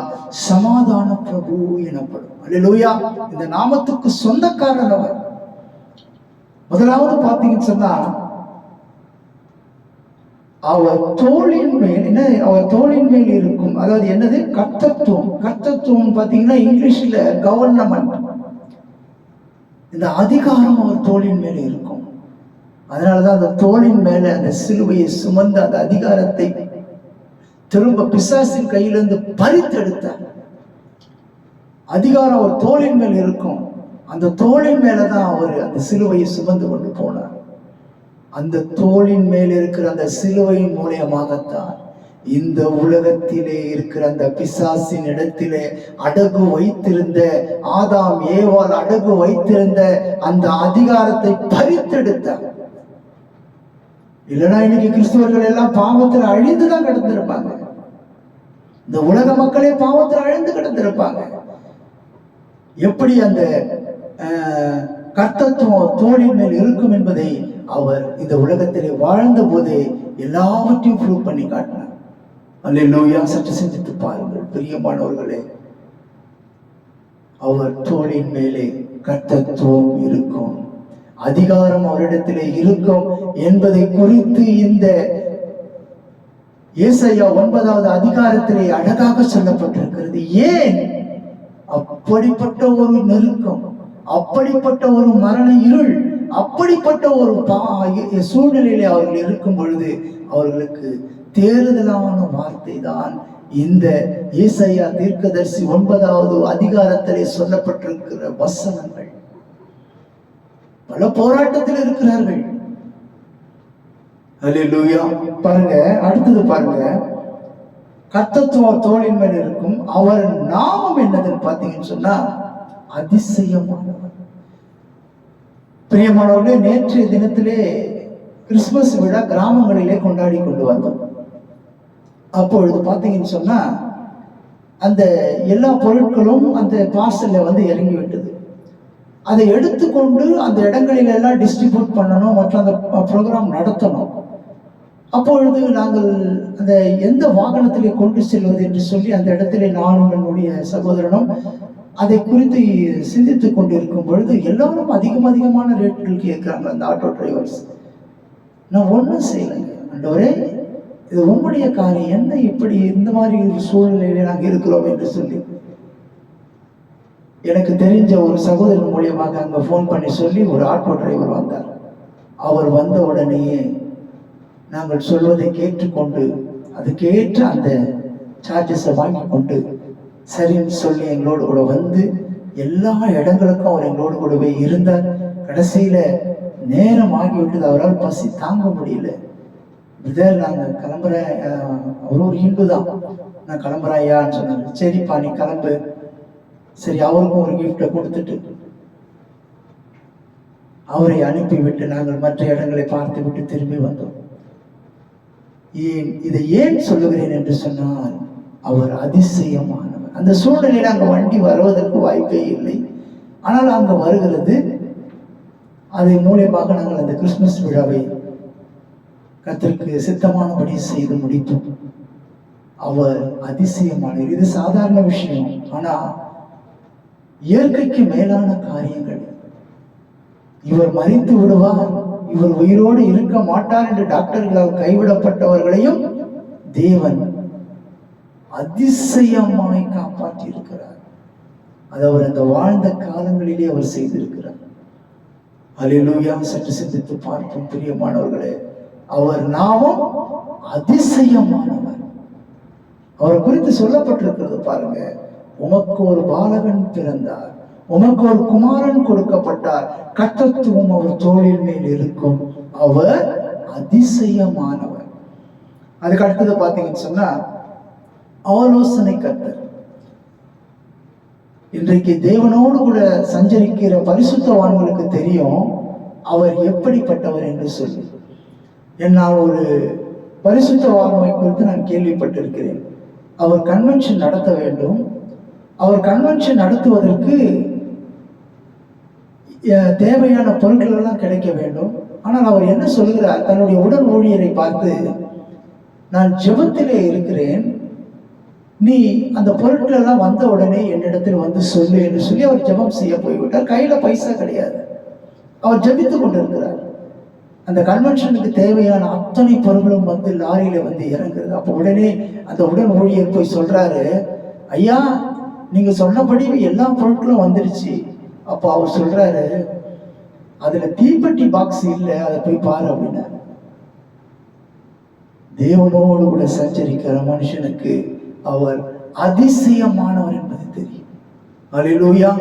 சமாதான பிரபு எனப்படும். அல்லேலூயா. இந்த நாமத்துக்கு சொந்தக்காரர் அவர். முதலாவது பார்த்தீங்கன்னு சொன்னா, அவர் தோளின் மேல் என்ன, அவர் தோளின் மேல் இருக்கும், அதாவது என்னது, கர்த்தத்துவம். கர்த்தத்துவம் பார்த்தீங்கன்னா இங்கிலீஷ்ல கவர்னமெண்ட், இந்த அதிகாரம் அவர் தோளின் மேல இருக்கும். அதனாலதான் அந்த தோளின் மேல அந்த சிலுவையை சுமந்த அந்த அதிகாரத்தை திரும்ப பிசாசின் கையிலிருந்து பறித்தெடுத்தார். அதிகாரம் அவர் தோளின் மேல் இருக்கும். அந்த தோளின் மேலதான் அவர் அந்த சிலுவையை சுமந்து கொண்டு போனார். அந்த தோளின் மேல் இருக்கிற அந்த சிலுவையின் மூலியமாகத்தான் இந்த உலகத்திலே இருக்கிற அந்த பிசாசின் இடத்திலே அடகு வைத்திருந்த, ஆதாம் ஏவாள் அடகு வைத்திருந்த அந்த அதிகாரத்தை பறித்தெடுத்தார். இல்லைன்னா இன்னைக்கு கிறிஸ்தவர்கள் எல்லாம் பாவத்தில் அழிந்துதான் கிடந்திருப்பாங்க. இந்த உலக மக்களே பாவத்தில் அழிந்து கிடந்திருப்பாங்க. எப்படி அந்த கர்த்தத்துவம் தோளின் மேல் இருக்கும் என்பதை அவர் இந்த உலகத்திலே வாழ்ந்த போதே எல்லாவற்றையும் ப்ரூவ் பண்ணி காட்டினார். அல்லேலூயா. சற்று சிந்தித்து பாருங்கள் பிரியமானவர்களே, அவர் தோளின் மேலே கர்த்தத்துவம் இருக்கும், அதிகாரம் அவரிடத்திலே இருக்கும் என்பதை குறித்து இந்த ஏசாயா 9வது அதிகாரத்திலே அழகாக சொல்லப்பட்டிருக்கிறது. ஏன் அப்படிப்பட்ட ஒரு நெருக்கம், அப்படிப்பட்ட ஒரு மரண இருள், அப்படிப்பட்ட ஒரு சூழ்நிலையிலே அவர்கள் இருக்கும் பொழுது அவர்களுக்கு தேறுதலான வார்த்தை தான் இந்த ஏசாயா தீர்க்கதரிசி 9வது அதிகாரத்திலே சொல்லப்பட்டிருக்கிற வசனங்கள். பல போராட்டத்தில் இருக்கிறார்கள். அல்லேலூயா. பாருங்க, அடுத்தது பாருங்க, கர்த்தத்துவம் தோளின் மேல் இருக்கும், அவர் நாமம் என்னதுன்னு பாத்தீங்கன்னு சொன்னா அதிசயமானவர். பிரியமானவர்களே, நேற்றைய தினத்திலே கிறிஸ்துமஸ் விழா கிராமங்களிலே கொண்டாடி கொண்டு வந்தோம். அப்பொழுது பாத்தீங்கன்னு சொன்னா அந்த எல்லா பொருட்களும் அந்த பார்சல்ல வந்து இறங்கி விட்டது. அதை எடுத்துக்கொண்டு அந்த இடங்களில் எல்லாம் டிஸ்ட்ரிபியூட் பண்ணணும், மற்ற அந்த ப்ரோக்ராம் நடத்தணும். அப்பொழுது நாங்கள் அந்த எந்த வாகனத்திலே கொண்டு செல்வது என்று சொல்லி அந்த இடத்திலே நானும் என்னுடைய சகோதரனும் அதை குறித்து சிந்தித்துக் கொண்டிருக்கும் பொழுது எல்லாரும் அதிகமான ரேட்டுகள் கேட்கிறாங்க அந்த ஆட்டோ டிரைவர்ஸ். நான் ஒன்றும் செய்யலைங்க, ஆண்டவரே இது உங்களுடைய காரியம், என்ன இப்படி இந்த மாதிரி ஒரு சூழ்நிலையில நாங்கள் இருக்கிறோம் என்று சொல்லி எனக்கு தெரிஞ்ச ஒரு சகோதரன் மூலியமாக அங்கே ஃபோன் பண்ணி சொல்லி ஒரு ஆட்டோ டிரைவர் வந்தார். அவர் வந்த உடனேயே நாங்கள் சொல்வதை கேட்டுக்கொண்டு அதுக்கேற்ற அந்த சார்ஜஸை வாங்கி கொண்டு சரின்னு சொல்லி எங்களோடு கூட வந்து எல்லா இடங்களுக்கும் அவர் எங்களோடு கூடவே இருந்தார். கடைசியில நேரம் ஆகிவிட்டது, அவரால் பசி தாங்க முடியல. பிரதர் நாங்கள் கிளம்புறேன், அவர் ஒரு ஹிந்து தான், நான் கிளம்புறேன் ஐயான்னு சொன்னார். சரிப்பா நீ கிளம்பு. சரி, அவருக்கும் ஒரு கிஃப்டை கொடுத்துட்டு அவரை அனுப்பிவிட்டு நாங்கள் மற்ற இடங்களை பார்த்து விட்டு திரும்பி வந்தோம். இதை ஏன் சொல்லுகிறேன் என்று சொன்னால், அவர் அதிசயமானவர். அந்த சூழ்நிலையில் அங்க வண்டி வருவதற்கு வாய்ப்பே இல்லை. ஆனால் அங்க வருகிறது. அதை மூலியமாக நாங்கள் அந்த கிறிஸ்துமஸ் விழாவை கர்த்தருக்கு சித்தமானபடி செய்து முடித்தோம். அவர் அதிசயமானவர். இது சாதாரண விஷயம், ஆனா இயற்கைக்கு மேலான காரியங்கள். இவர் மரித்து விடுவார், இவர் உயிரோடு இருக்க மாட்டார் என்று டாக்டர்களால் கைவிடப்பட்டவர்களையும் தேவன் அதிசயமாய் காப்பாற்றி இருக்கிறார். அது அவர் அந்த வாழ்ந்த காலங்களிலே அவர் செய்திருக்கிறார். அல்லேலூயா. சற்று சிந்தித்து பார்ப்போம் பிரியமானவர்களே. அவர் நாமம் அதிசயமானவர். அவரை குறித்து சொல்லப்பட்டிருக்கிறது பாருங்க. உமக்கு ஒரு பாலகன் பிறந்தார், உமக்கு ஒரு குமாரன் கொடுக்கப்பட்டார், கர்த்தத்துவம் அவர் தோளின் மேல் இருக்கும், அவர் அதிசயமானவர். அதுக்கு அடுத்தது பாத்தீங்கன்னு சொன்னா ஆலோசனை கர்த்தர். இன்றைக்கு தேவனோடு கூட சஞ்சரிக்கிற பரிசுத்தவான்களுக்கு தெரியும் அவர் எப்படிப்பட்டவர் என்று சொல்லி. என்னால் ஒரு பரிசுத்தவான்மை குறித்து நான் கேள்விப்பட்டிருக்கிறேன். அவர் கன்வென்ஷன் நடத்த வேண்டும். அவர் கன்வென்ஷன் நடத்துவதற்கு தேவையான பொருட்கள் எல்லாம் கிடைக்க வேண்டும். ஆனால் அவர் என்ன சொல்கிறார், தன்னுடைய உடன் ஊழியரை பார்த்து, நான் ஜெபத்திலே இருக்கிறேன், நீ அந்த பொருட்கள் எல்லாம் வந்த உடனே என்னிடத்தில் வந்து சொல்லு என்று சொல்லி அவர் ஜெபம் செய்ய போய்விட்டார். கையில பைசா கிடையாது. அவர் ஜெபித்துக் கொண்டிருக்கிறார். அந்த கன்வென்ஷனுக்கு தேவையான அத்தனை பொருட்களும் வந்து லாரியில வந்து இறங்குறது. அப்போ உடனே அந்த உடன் ஊழியர் போய் சொல்றாரு, ஐயா நீங்க சொன்னபடி எல்லா பொருட்களும் வந்துடுச்சு. அப்போ அவர் சொல்றாரு, அதுல தீப்பெட்டி பாக்ஸ் இல்லை, அதை போய் பாரு அப்படின்னாரு. தேவனோடு கூட சஞ்சரிக்கிற மனுஷனுக்கு அவர் அதிசயமானவர் என்பது தெரியும். அல்லேலூயா.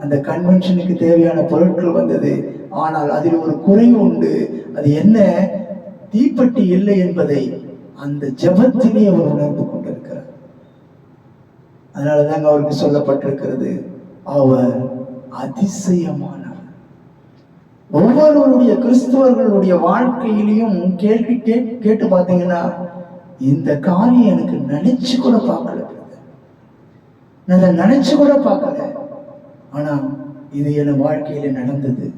அந்த கன்வென்ஷனுக்கு தேவையான பொருட்கள் வந்தது, ஆனால் அதில் ஒரு குறைவு உண்டு. அது என்ன? தீப்பெட்டி இல்லை என்பதை அந்த ஜெபத்திலே அவர் உணர்ந்து கொண்டிருக்கிறார். அதனாலதாங்க அவருக்கு சொல்லப்பட்டிருக்கிறது, அவர் அதிசயமானவர். ஒவ்வொருவருடைய கிறிஸ்தவர்களுடைய வாழ்க்கையிலையும் கேள்வி கேட்டு பார்த்தீங்கன்னா, இந்த காரியம் எனக்கு நினைச்சு கூட பார்க்கல, நான் நினைச்சு கூட பார்க்கல, ஆனா இது என் வாழ்க்கையில நடந்தது.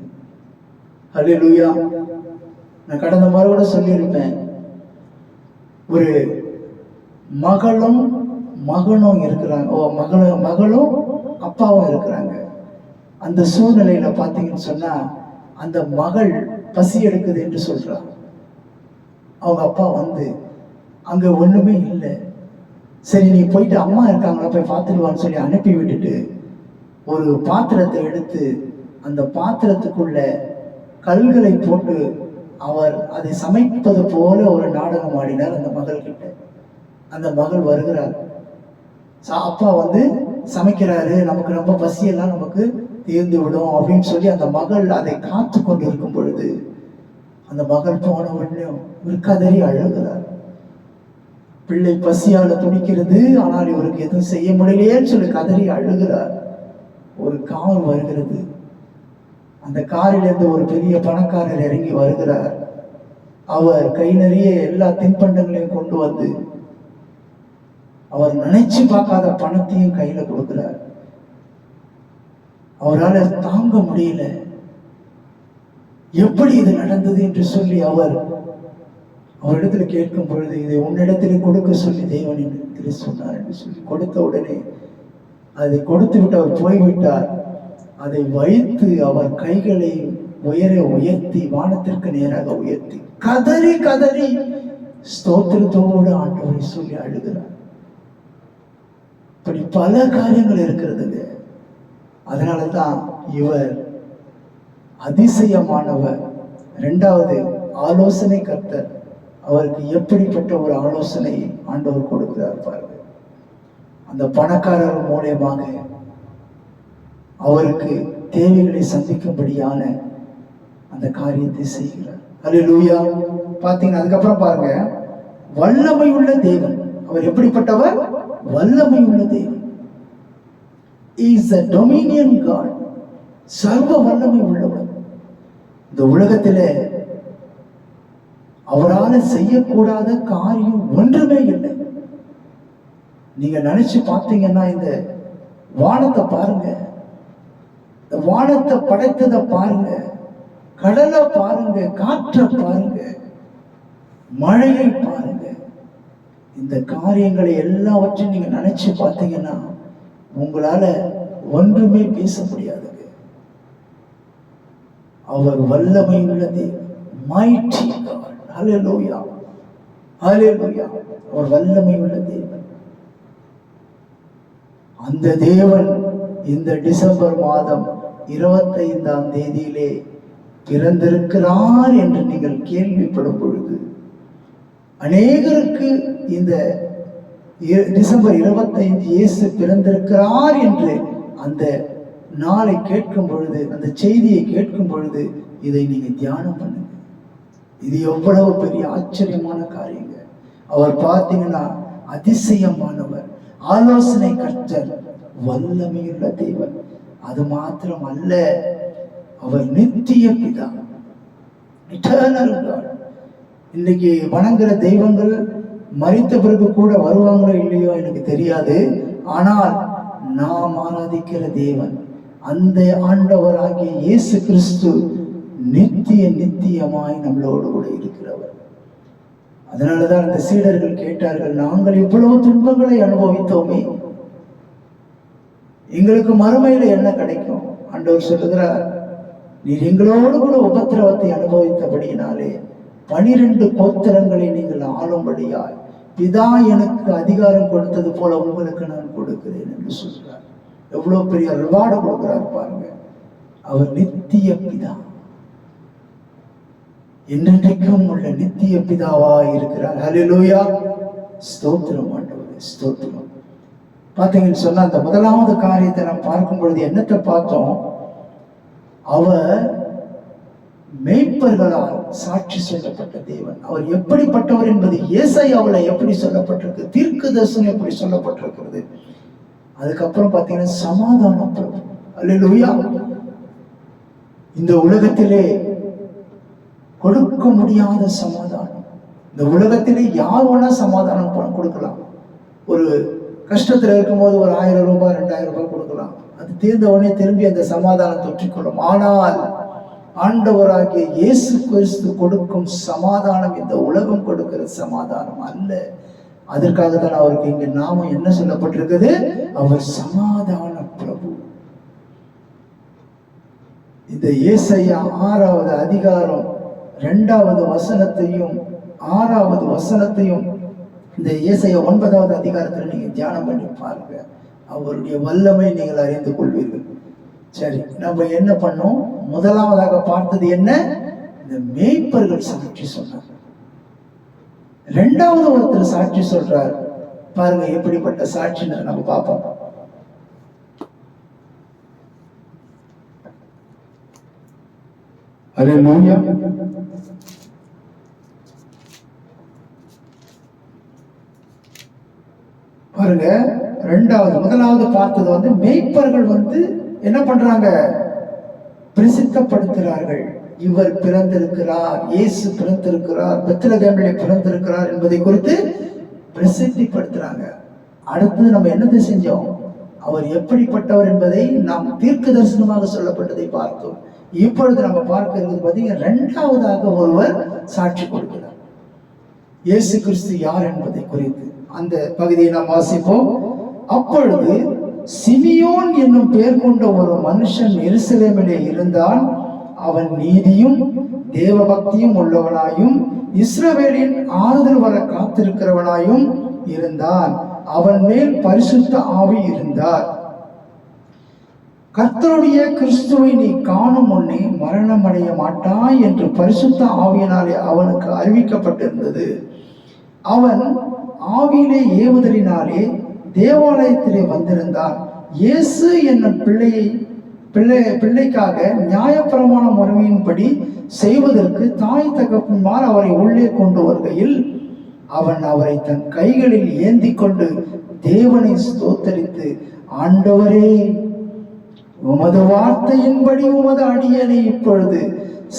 அல்லேலூயா. நான் கடந்த முறை கூட சொல்லியிருப்பேன், ஒரு மகளும் மகனும் இருக்கிறாங்க, மகளும் அப்பாவும் இருக்கிறாங்க. அந்த சூழ்நிலையில பாத்தீங்கன்னு சொன்னா, அந்த மகள் பசி எடுக்குது என்று சொல்றாங்க. அவங்க அப்பா வந்து அங்க ஒண்ணுமே இல்லை, சரி நீ போயிட்டு அம்மா இருக்காங்களா போய் பார்த்துடுவான்னு சொல்லி அனுப்பி விட்டுட்டு ஒரு பாத்திரத்தை எடுத்து அந்த பாத்திரத்துக்குள்ள கல்களை போட்டு அவர் அதை சமைப்பது போல ஒரு நாடகம் ஆடினார் அந்த மகள் கிட்ட. அந்த மகள் வருகிறார், அப்பா வந்து சமைக்கிறாரு, நமக்கு ரொம்ப பசியெல்லாம் நமக்கு தீர்ந்து விடும் அப்படின்னு சொல்லி அந்த மகள் அதை காத்து கொண்டு இருக்கும் பொழுது அந்த மகள் போன உடனே ஒரு கதறி அழுகிறார். பிள்ளை பசியால துடிக்கிறது, ஆனால் இவருக்கு எதுவும் செய்ய முடியலையேன்னு சொல்லி கதறி அழுகிறார். ஒரு கார் வருகிறது, அந்த காரிலிருந்து ஒரு பெரிய பணக்காரர் இறங்கி வருகிறார். அவர் கை நிறைய எல்லா தின்பண்டங்களையும் கொண்டு வந்து அவர் நினைச்சு பார்க்காத பணத்தையும் கையில கொடுக்கிறார். அவரால் தாங்க முடியல, எப்படி இது நடந்தது என்று சொல்லி அவரிடத்துல கேட்கும் பொழுது, இதை உன்னிடத்திலே கொடுக்க சொல்லி தேவன் இடத்திலே சொன்னார் என்று சொல்லி கொடுத்த உடனே அதை கொடுத்து விட்டு அவர் போய்விட்டார். அதை வைத்து அவர் கைகளை உயர்த்தி வானத்திற்கு நேராக உயர்த்தி கதறி கதறி ஸ்தோத்திரத்தோடு ஆண்டவரை சொல்லி அழுகிறார். இப்படி பல காரியங்கள் இருக்கிறதுங்க. அதனாலதான் இவர் அதிசயமானவர். இரண்டாவது ஆலோசனை கர்த்தர், அவருக்கு எப்படிப்பட்ட ஒரு ஆலோசனை ஆண்டவர் கொடுக்கிறார் பாருங்க. அந்த பணக்காரர் மூலமாக அவருக்கு தேவைகளை சந்திக்கும்படியான அந்த காரியத்தை செய்கிறார். அல்லேலூயா. பாத்தீங்கன்னா அதுக்கப்புறம் பாருங்க, வல்லமை உள்ள தேவன். அவர் எப்படிப்பட்டவர்? வல்லமை உள்ள தேவன். Is a dominion God. சர்வ வல்லமை உள்ளவர். இந்த உலகத்திலே அவரால் செய்யக்கூடாத காரியம் ஒன்றுமே இல்லை. நீங்க நினைச்சு பார்த்தீங்கன்னா இந்த வானத்தை பாருங்க, இந்த வானத்தை படைத்ததை பாருங்க, கடலை பாருங்க, காற்றை பாருங்க, மழையை பாருங்க. இந்த காரியங்களை எல்லாவற்றையும் நீங்க நினைச்சு பார்த்தீங்கன்னா உங்களால ஒன்றுமே பேச முடியாதுங்க. அவர் வல்லமை உள்ள தேவன். mighty God. ஹல்லேலூயா, ஹல்லேலூயா. அவர் வல்லமை உள்ள தேவன். அந்த தேவன் இந்த டிசம்பர் மாதம் 25ஆம் தேதியிலே பிறந்திருக்கிறார் என்று நீங்கள் கேள்விப்படும் பொழுது, அநேகருக்கு இந்த டிசம்பர் 25 இயேசு பிறந்திருக்கிறார் என்று அந்த நாளை கேட்கும் பொழுது, அந்த செய்தியை கேட்கும் பொழுது இதை நீங்க தியானம் பண்ணுங்க. இது எவ்வளவு பெரிய ஆச்சரியமான காரியங்க. அவர் பார்த்தீங்கன்னா அதிசயமானவர், ஆலோசனை கர்த்தர், வல்லமையுள்ள தேவன். அது மாத்திரம் அல்ல, அவர் நித்திய பிதா, இட்டர்னல் காட். இன்னைக்கு வணங்குற தெய்வங்கள் மரித்த பிறகு கூட வருவாங்களோ இல்லையோ எனக்கு தெரியாது. ஆனால் நாம் ஆராதிக்கிற தேவன், அந்த ஆண்டவராகிய இயேசு கிறிஸ்து நித்தியமாய் நம்மளோடு கூட இருக்கிறவர். அதனாலதான் அந்த சீடர்கள் கேட்டார்கள், நாங்கள் இவ்வளவு துன்பங்களை அனுபவித்தோமே, எங்களுக்கு மறுமையில என்ன கிடைக்கும்? ஆண்டவர் சொல்லுகிறார், நீர் எங்களோடு கூட உபத்திரவத்தை அனுபவித்தபடியினாலே 12 கோத்திரங்களை நீங்கள் ஆளும்படியாய் பிதா எனக்கு அதிகாரம் கொடுத்தது போல உங்களுக்கு நான் கொடுக்கிறேன் என்று சொல்கிறார். எவ்வளவு பெரிய ரிவார்டு கொடுக்கிறார் பாருங்க. அவர் நித்திய பிதா, என்றென்றைக்கும் உள்ள நித்திய பிதாவா இருக்கிறார். ஹல்லேலூயா, ஸ்தோத்திரம் ஆண்டவரே, ஸ்தோத்திரம். பார்த்தீங்கன்னு சொன்னா அந்த முதலாவது காரியத்தை நாம் பார்க்கும் பொழுது என்னத்தை பார்த்தோம்? அவர் மேய்ப்பர்களால் சாட்சி சொல்லப்பட்ட தேவன். அவர் எப்படிப்பட்டவர் என்பது ஏசாயாவுல எப்படி சொல்லப்பட்டிருக்கு, தீர்க்க தரிசனம் எப்படி சொல்லப்பட்டிருக்கிறது. அதுக்கப்புறம் பார்த்தீங்கன்னா சமாதானம் பிரபு. அல்லேலூயா. இந்த உலகத்திலே கொடுக்க முடியாத சமாதானம். இந்த உலகத்திலே யார் வேணா சமாதானம் கொடுக்கலாம். ஒரு கஷ்டத்துல இருக்கும்போது ஒரு 1000 ரூபாய் 2000 ரூபாய் கொடுக்கலாம், அது தீர்ந்த உடனே திரும்பி அந்த சமாதானம் தொற்றிக்கொள்ளும். ஆனால் ஆண்டவராகிய இயேசு கிறிஸ்து கொடுக்கும் சமாதானம் இந்த உலகம் கொடுக்கிற சமாதானம் அல்ல. அதற்காக தான் அவருக்கு இங்க நாமம் என்ன சொல்லப்பட்டிருக்குது? அவர் சமாதான பிரபு. இந்த ஏசாயா 6வது அதிகாரம் 2வது வசனத்தையும் 6வது வசனத்தையும் இந்த ஏசாயா 9வது அதிகாரத்தில் நீங்க தியானம் பண்ணி பாருங்க. அவருடைய வல்லமை நீங்கள் அறிந்து கொள்வீர்கள். சரி, நம்ம என்ன பண்ணோம்? முதலாவதாக பார்த்தது என்ன? இந்த மேய்ப்பர்கள் சாட்சி சொன்னார். 2வது ஒருத்தர் சாட்சி சொல்றார் பாருங்க, எப்படிப்பட்ட சாட்சின்னு நம்ம பார்ப்போம். அல்லேலூயா. பாருங்க, முதலாவது பார்த்தது மேய்ப்பர்கள் என்ன பண்றாங்க? பிரசித்தப்படுத்துகிறார்கள். இவர் பிறந்திருக்கிறார், இயேசு பிறந்திருக்கிறார், பெத்லகேமிலே பிறந்திருக்கிறார் என்பதை குறித்து பிரசித்திப்படுத்துறாங்க. அடுத்தது நம்ம என்னத்தை செஞ்சோம்? அவர் எப்படிப்பட்டவர் என்பதை நாம் தீர்க்க தரிசனமாக சொல்லப்பட்டதை பார்த்தோம். இப்பொழுது நம்ம பார்க்கிறது பார்த்தீங்கன்னா 2வதாக ஒருவர் சாட்சி கொடுக்கிறார், இயேசு கிறிஸ்து யார் என்பதை குறித்து. அந்த பகுதியை நாம் வாசிப்போம். அப்பொழுது சிமியோன் என்னும் பெயர் கொண்ட ஒரு மனுஷன் எருசலேமிலே இருந்தான். அவன் நீதியும் தேவ பக்தியும் உள்ளவனாயும் இஸ்ரவேலின் ஆறுதல் வர காத்திருக்கிறவனாயும் இருந்தான். அவன் மேல் பரிசுத்த ஆவி இருந்தார். கர்த்தருடைய கிறிஸ்துவை நீ காணும் முன்னே மரணம் அடைய மாட்டாய் என்று பரிசுத்த ஆவியினாலே அவனுக்கு அறிவிக்கப்பட்டிருந்தது. அவன் ஆவியிலே ஏவுதலினாலே தேவாலயத்திலே வந்திருந்தான். இயேசு என்னும் பிள்ளைக்காக நியாயப்பிரமாண முறைமையின்படி செய்வதற்கு தாய் தகப்பன்மார் அவரை உள்ளே கொண்டு வருகையில் அவன் அவரை தன் கைகளில் ஏந்தி கொண்டு தேவனை ஸ்தோத்தரித்து, ஆண்டவரே, உமது வார்த்தையின்படி உமது அடியனை இப்பொழுது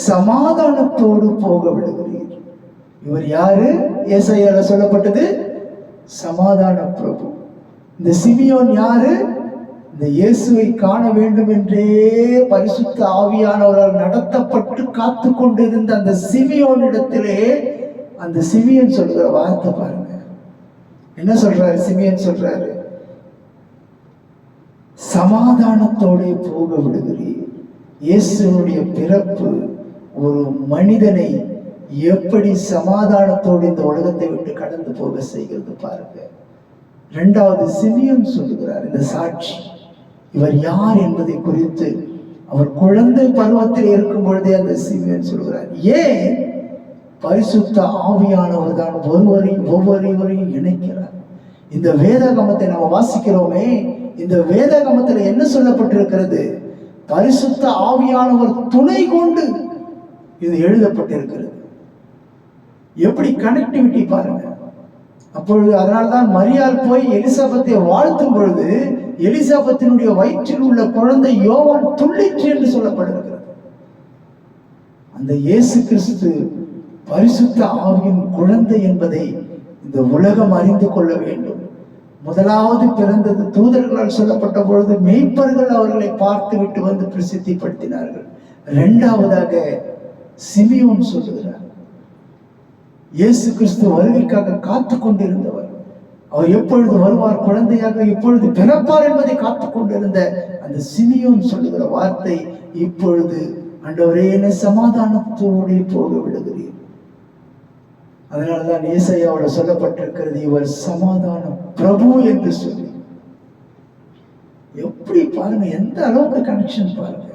சமாதானத்தோடு போக விடுகிறீர். இவர் யாரு? ஏசாயால சொல்லப்பட்டது சமாதான பிரபு. இந்த சிமியோன் யாரு? இந்த இயேசுவை காண வேண்டும் என்றே பரிசுத்த ஆவியானவரால் நடத்தப்பட்டு காத்து கொண்டிருந்த அந்த சிமியோனிடத்திலே அந்த சிமியன் சொல்கிற வார்த்தை பாருங்க. என்ன சொல்றாரு சிமியன்? சொல்றாரு, சமாதானத்தோடு போக விடுகிறீர். இயேசுனுடைய பிறப்பு ஒரு மனிதனை எப்படி சமாதானத்தோடு இந்த உலகத்தை விட்டு கடந்து போக செய்கிறது பாருங்க. இரண்டாவது சிமியன் சொல்லுகிறார் இந்த சாட்சி. இவர் யார் என்பதை குறித்து அவர் குழந்தை பருவத்தில் இருக்கும் பொழுதே அந்த சிமியன் சொல்கிறார். ஏன்? பரிசுத்த ஆவியானவர் தான் ஒவ்வொருவரையும் இணைக்கிறார். இந்த வேதாகமத்தை நம்ம வாசிக்கிறோமே, இந்த வேதாகமத்தில் என்ன சொல்லப்பட்டிருக்கிறது? பரிசுத்த ஆவியானவர் துணை கொண்டு இது எழுதப்பட்டிருக்கிறது. எப்படி கனெக்டிவிட்டி பாருங்க. அப்பொழுது அதனால்தான் மரியாள் போய் எலிசபெத்தை வாழ்த்தும் பொழுது எலிசபெத்தினுடைய வயிற்றில் உள்ள குழந்தை யோவான் துள்ளிற்று என்று சொல்லப்படுகிறது. அந்த இயேசு கிறிஸ்து பரிசுத்த ஆவியின் குழந்தை என்பதை இந்த உலகம் அறிந்து கொள்ள வேண்டும். முதலாவது பிறந்தது தூதர்களால் சொல்லப்பட்ட பொழுது மேய்ப்பர்கள் அவர்களை பார்த்து விட்டு வந்து பிரசித்திப்படுத்தினார்கள். இரண்டாவதாக சிமியோன் சொல்லுகிறார், இயேசு கிறிஸ்து வருகைக்காக காத்து கொண்டிருந்தவர். அவர் எப்பொழுது வருவார், குழந்தையாக எப்பொழுது பிறப்பார் என்பதை காத்து கொண்டிருந்த அந்த சிமியோன் சொல்லுகிற வார்த்தை, இப்பொழுது ஆண்டவரே என்னை சமாதானத்தோடு போக விடுகிறீர். அதனாலதான் ஏசாயாவோட சொல்லப்பட்டிருக்கிறது, இவர் சமாதான பிரபு என்று சொல்லி. எப்படி பாருங்க, எந்த அளவுக்கு கனெக்ஷன் பாருங்க.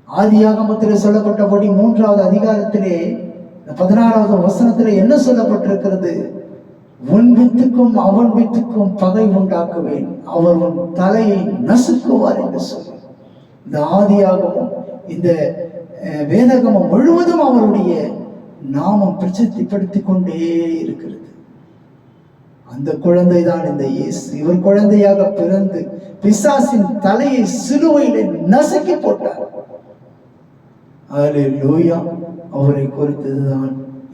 ஆதியாகமத்திலே சொல்லப்பட்டபடி 3வது அதிகாரத்திலே 16வது வசனத்திலே என்ன சொல்லப்பட்டிருக்கிறது? உன் வித்துக்கும் அவன் வித்துக்கும் பகை உண்டாக்குவேன், அவர் உன் தலையை நசுக்குவார் என்று சொல்லி இந்த ஆதியாகமும் இந்த வேதாகமம் முழுவதும் அவருடைய நாமம் பிரசித்திப்படுத்திக் கொண்டே இருக்கிறது. அந்த குழந்தை தான் இந்த இயேசு. இவர் குழந்தையாக பிறந்து பிசாசின் தலையை சிலுவையிலே நசுக்கி போட்டார். அல்லேலூயா. அவரை குறித்ததுதான்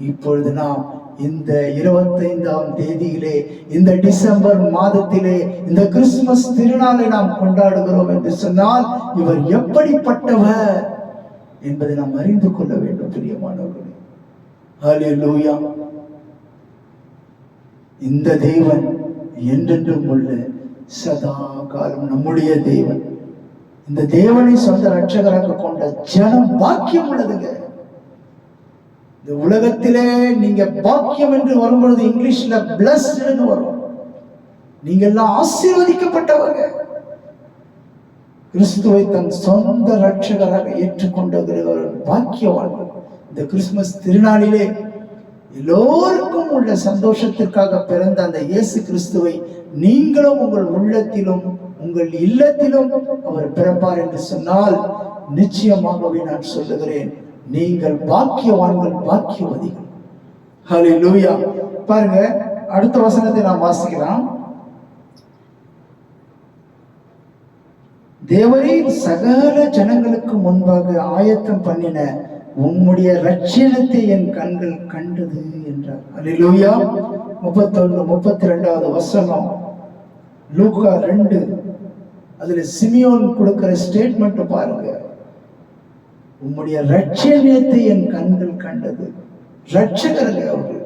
இப்பொழுது நாம் இந்த 25ஆம் தேதியிலே, இந்த டிசம்பர் மாதத்திலே இந்த கிறிஸ்துமஸ் திருநாளை நாம் கொண்டாடுகிறோம் என்று சொன்னால் இவர் எப்படிப்பட்டவர் என்பதை நாம் அறிந்து கொள்ள வேண்டும் பிரியமானவர்களே. அல்லேலூயா. இந்த தேவன் என்றென்றும் உள்ள சதா காலம் நம்முடைய தேவன். இந்த தேவனை சொந்த ரட்சகராக கொண்ட ஜனம் பாக்கியம் உள்ளதுங்க. இந்த உலகத்திலே நீங்க பாக்கியம் என்று வரும்பொழுது இங்கிலீஷ்ல பிளஸ்ட்னு வரும். நீங்க எல்லாம் ஆசீர்வதிக்கப்பட்டவங்க. கிறிஸ்துவை தன் சொந்த ரட்சகராக ஏற்றுக்கொண்டவர்கள் பாக்கியவான்கள். இந்த கிறிஸ்துமஸ் திருநாளிலே எல்லோருக்கும் உள்ள சந்தோஷத்திற்காக பிறந்த அந்த இயேசு கிறிஸ்துவை நீங்களும் உங்கள் உள்ளத்திலும் உங்கள் இல்லத்திலும் அவர் பிறப்பார் என்று சொன்னால் நிச்சயமாகவே நான் சொல்லுகிறேன், நீங்கள் பாக்கியவான்கள், பாக்கியவதிகள். ஹல்லேலூயா. பாருங்க, அடுத்த வசனத்தை நாம் வாசிக்கலாம். தேவரீர் சகல ஜனங்களுக்கு முன்பாக ஆயத்தம் பண்ணின உம்முடைய ரட்சணத்தை என் கண்கள் கண்டது என்றார். அல்லேலூயா. 31 32வது வசனம் லூக்கா 2. அதுல சிமியோன் கொடுக்கிற ஸ்டேட்மெண்ட் பாருங்க. உம்முடைய ரட்சணத்தை என் கண்கள் கண்டது. ரட்சகருங்க அவரு.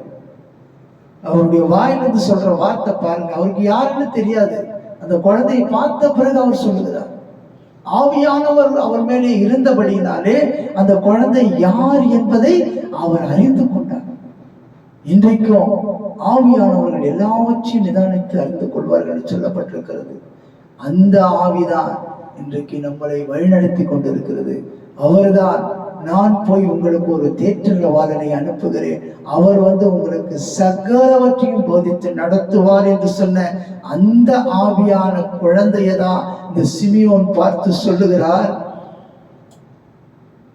அவருடைய வாயிலிருந்து சொல்ற வார்த்தை பாருங்க. அவருக்கு யாருன்னு தெரியாது. அந்த குழந்தையை பார்த்த பிறகு அவர் சொல்லுகிறார். ஆவியானவர் அவர் மேலே இருந்தபடியினாலே அந்த குழந்தை யார் என்பதை அவர் அறிந்து கொண்டார். இன்றைக்கும் ஆவியானவர்கள் எல்லாவற்றையும் நிதானித்து அறிந்து கொள்வார்கள் சொல்லப்பட்டிருக்கிறது. அந்த ஆவிதான் இன்றைக்கு நம்மளை வழிநடத்தி கொண்டிருக்கிறது. அவர்தான் நான் போய் உங்களுக்கு ஒரு தேற்றரவாளனை அனுப்புகிறேன், அவர் உங்களுக்கு சகலவற்றையும் போதித்து நடத்துவார் என்று சொன்ன அந்த ஆவியான குழந்தையதான் இந்த சிமியோன் பார்த்து சொல்லுகிறார்.